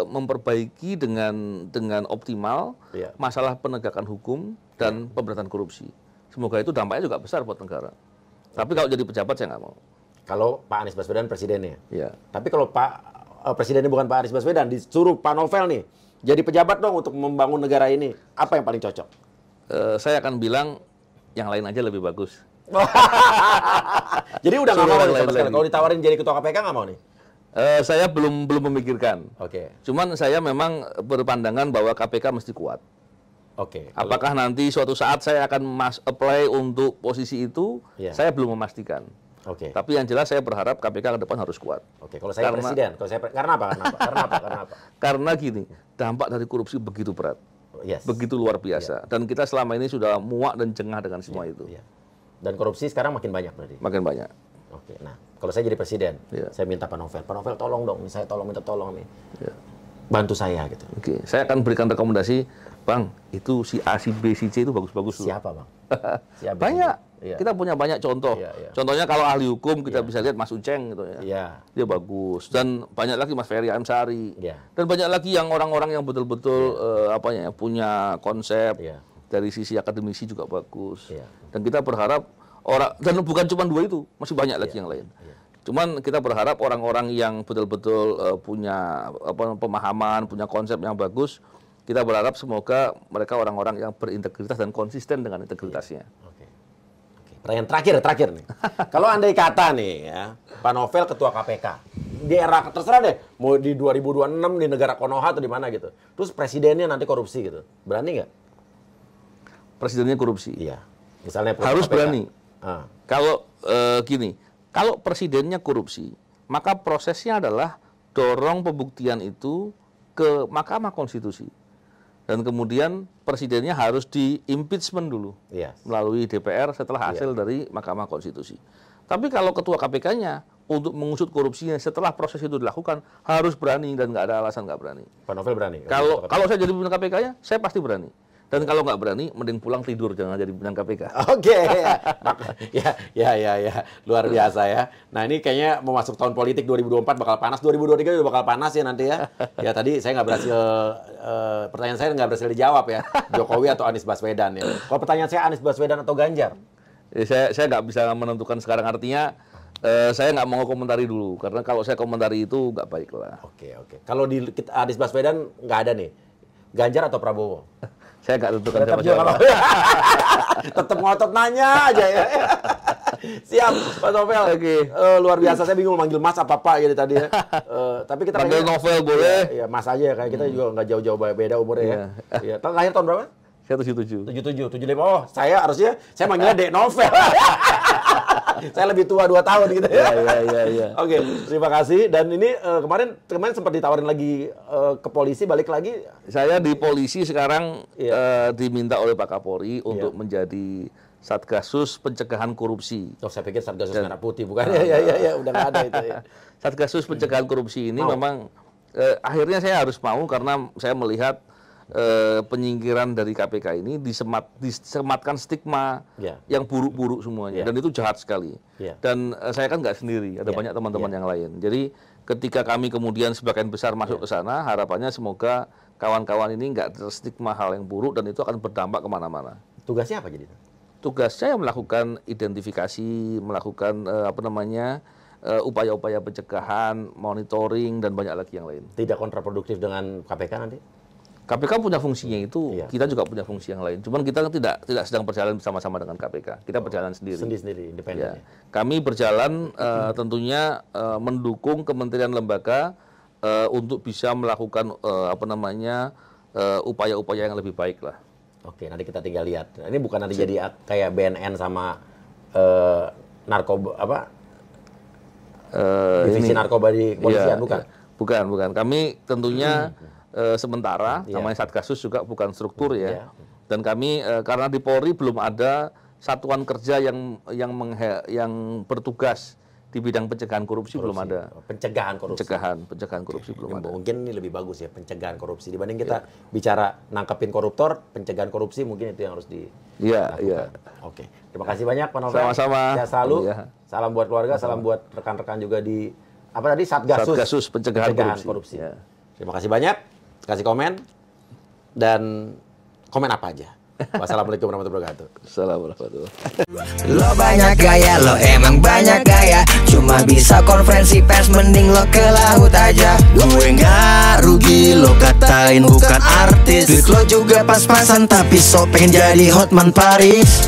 memperbaiki dengan optimal Iya. masalah penegakan hukum dan pemberantasan korupsi. Semoga itu dampaknya juga besar buat negara. Tapi kalau jadi pejabat saya nggak mau. Kalau Pak Anies Baswedan presidennya. Ya. Tapi kalau presidennya bukan Pak Anies Baswedan, disuruh Pak Novel nih jadi pejabat dong untuk membangun negara ini, apa yang paling cocok? Saya akan bilang yang lain aja lebih bagus. Jadi udah nggak Suruh mau yang nih sama lain sekali. lagi. Kalau ditawarin jadi ketua KPK nggak mau nih? Saya belum memikirkan. Oke. Cuman saya memang berpandangan bahwa KPK mesti kuat. Oke. Apakah nanti suatu saat saya akan apply untuk posisi itu? Iya. Saya belum memastikan. Oke. Tapi yang jelas saya berharap KPK ke depan harus kuat. Oke. Kalau saya presiden, karena apa? Karena apa? Karena gini, dampak dari korupsi begitu berat, Yes. begitu luar biasa. Dan kita selama ini sudah muak dan jengah dengan semua itu. Iya. Dan korupsi sekarang makin banyak berarti. Makin banyak. Oke. Nah, kalau saya jadi presiden, Iya. saya minta Pak Novel tolong dong, saya minta tolong nih. Ya. Bantu saya gitu. Oke, saya akan berikan rekomendasi, Bang, itu si A, si B, si C itu bagus-bagus loh. Siapa, Bang? Siapa? Banyak. Iya. Kita punya banyak contoh. Iya, iya. Contohnya kalau ahli hukum kita bisa lihat Mas Uceng gitu ya. Iya. Dia bagus. Dan banyak lagi Mas Ferry Amsari. Iya. Dan banyak lagi yang orang-orang yang betul-betul punya konsep. Iya. Dari sisi akademisi juga bagus. Iya. Dan kita berharap dan bukan cuma dua itu, masih banyak lagi yang lain. Iya. Cuman kita berharap orang-orang yang betul-betul punya pemahaman, punya konsep yang bagus, kita berharap semoga mereka orang-orang yang berintegritas dan konsisten dengan integritasnya. Oke. Pertanyaan terakhir nih. Kalau andai kata nih ya, Pak Novel ketua KPK, di era terserah deh, mau di 2026 di negara Konoha atau di mana gitu. Terus presidennya nanti korupsi gitu. Berani nggak? Presidennya korupsi. Iya. Misalnya Harus KPK. berani. Ah. Kalau gini, kalau presidennya korupsi, maka prosesnya adalah dorong pembuktian itu ke Mahkamah Konstitusi. Dan kemudian presidennya harus di-impeachment dulu Iya. melalui DPR setelah hasil dari Mahkamah Konstitusi. Tapi kalau ketua KPK-nya untuk mengusut korupsinya setelah proses itu dilakukan harus berani dan nggak ada alasan nggak berani. Pak Novel berani. Kalau saya jadi pimpinan KPK-nya, saya pasti berani. Dan kalau nggak berani, mending pulang tidur, jangan jadi pimpinan KPK. Oke, ya, luar biasa ya. Nah ini kayaknya mau masuk tahun politik 2024 bakal panas, 2023 juga bakal panas ya nanti ya. Ya tadi saya nggak berhasil, pertanyaan saya nggak berhasil dijawab ya, Jokowi atau Anies Baswedan ya. Kalau pertanyaan saya Anies Baswedan atau Ganjar? Saya nggak bisa menentukan sekarang, artinya saya nggak mau komentari dulu, karena kalau saya komentari itu nggak baik lah. Oke. Kalau di Anies Baswedan nggak ada nih, Ganjar atau Prabowo? Saya nggak tentukan Tetap siapa juga siapa. Tetap ngotot nanya aja ya. Siap, Pak Novel. Oke. Luar biasa, saya bingung manggil Mas apa Pak gitu tadi ya. Tapi kita Panggil pengen- Novel boleh. Iya, Mas aja ya, kayak kita juga nggak jauh-jauh beda umurnya ya. Iya. Lahir tahun berapa? Saya 77. 77, 75. Oh, saya manggilnya Dek Novel. Saya lebih tua 2 tahun gitu ya. Iya. Oke, terima kasih. Dan ini kemarin sempat ditawarin lagi ke polisi, balik lagi. Saya di polisi sekarang Iya. diminta oleh Pak Kapolri untuk menjadi Satgasus Pencegahan Korupsi. Oh, saya pikir Satgasus Merah Putih, bukan? Ya, udah nggak ada itu ya. Satgasus Pencegahan Korupsi ini Mau. memang akhirnya saya harus mau karena saya melihat penyingkiran dari KPK ini disematkan stigma Iya. yang buruk-buruk semuanya, Iya. dan itu jahat sekali. Iya. Dan saya kan nggak sendiri, ada Iya. banyak teman-teman Iya. yang lain. Jadi ketika kami kemudian sebagian besar masuk ke sana, harapannya semoga kawan-kawan ini nggak terstigma hal yang buruk dan itu akan berdampak kemana-mana. Tugasnya apa jadi? Tugas saya melakukan identifikasi, melakukan upaya-upaya pencegahan, monitoring, dan banyak lagi yang lain. Tidak kontraproduktif dengan KPK nanti? KPK punya fungsinya itu, Iya. kita juga punya fungsi yang lain. Cuman kita tidak sedang berjalan bersama-sama dengan KPK. Kita berjalan sendiri. Sendiri, independen. Ya. Kami berjalan tentunya mendukung kementerian lembaga untuk bisa melakukan upaya-upaya yang lebih baik lah. Oke, nanti kita tinggal lihat. Ini bukan nanti jadi kayak BNN sama narkoba divisi narkoba di kepolisian, Iya, bukan? iya. Bukan. Kami tentunya sementara, Iya. namanya Satgasus juga bukan struktur Iya. ya. Dan kami karena di Polri belum ada satuan kerja yang bertugas di bidang pencegahan korupsi belum ada. Pencegahan korupsi. Pencegahan korupsi belum ada. Mungkin ini lebih bagus ya, pencegahan korupsi. Dibanding kita bicara nangkepin koruptor, pencegahan korupsi mungkin itu yang harus Iya. Oke, terima kasih banyak Pak Novel. Sama-sama. Sehat selalu. Iya. Salam buat keluarga, salam buat rekan-rekan juga di Satgasus Satgasus Pencegahan Korupsi. Korupsi. Ya. Terima kasih banyak. Kasih komen. Dan komen apa aja. Wassalamualaikum warahmatullahi wabarakatuh. Assalamualaikum warahmatullahi wabarakatuh. Lo banyak gaya, lo emang banyak gaya. Cuma bisa konferensi pers, mending lo ke laut aja. Gue nggak rugi, lo katain bukan artis. Duit lo juga pas-pasan, tapi so pengen jadi Hotman Paris.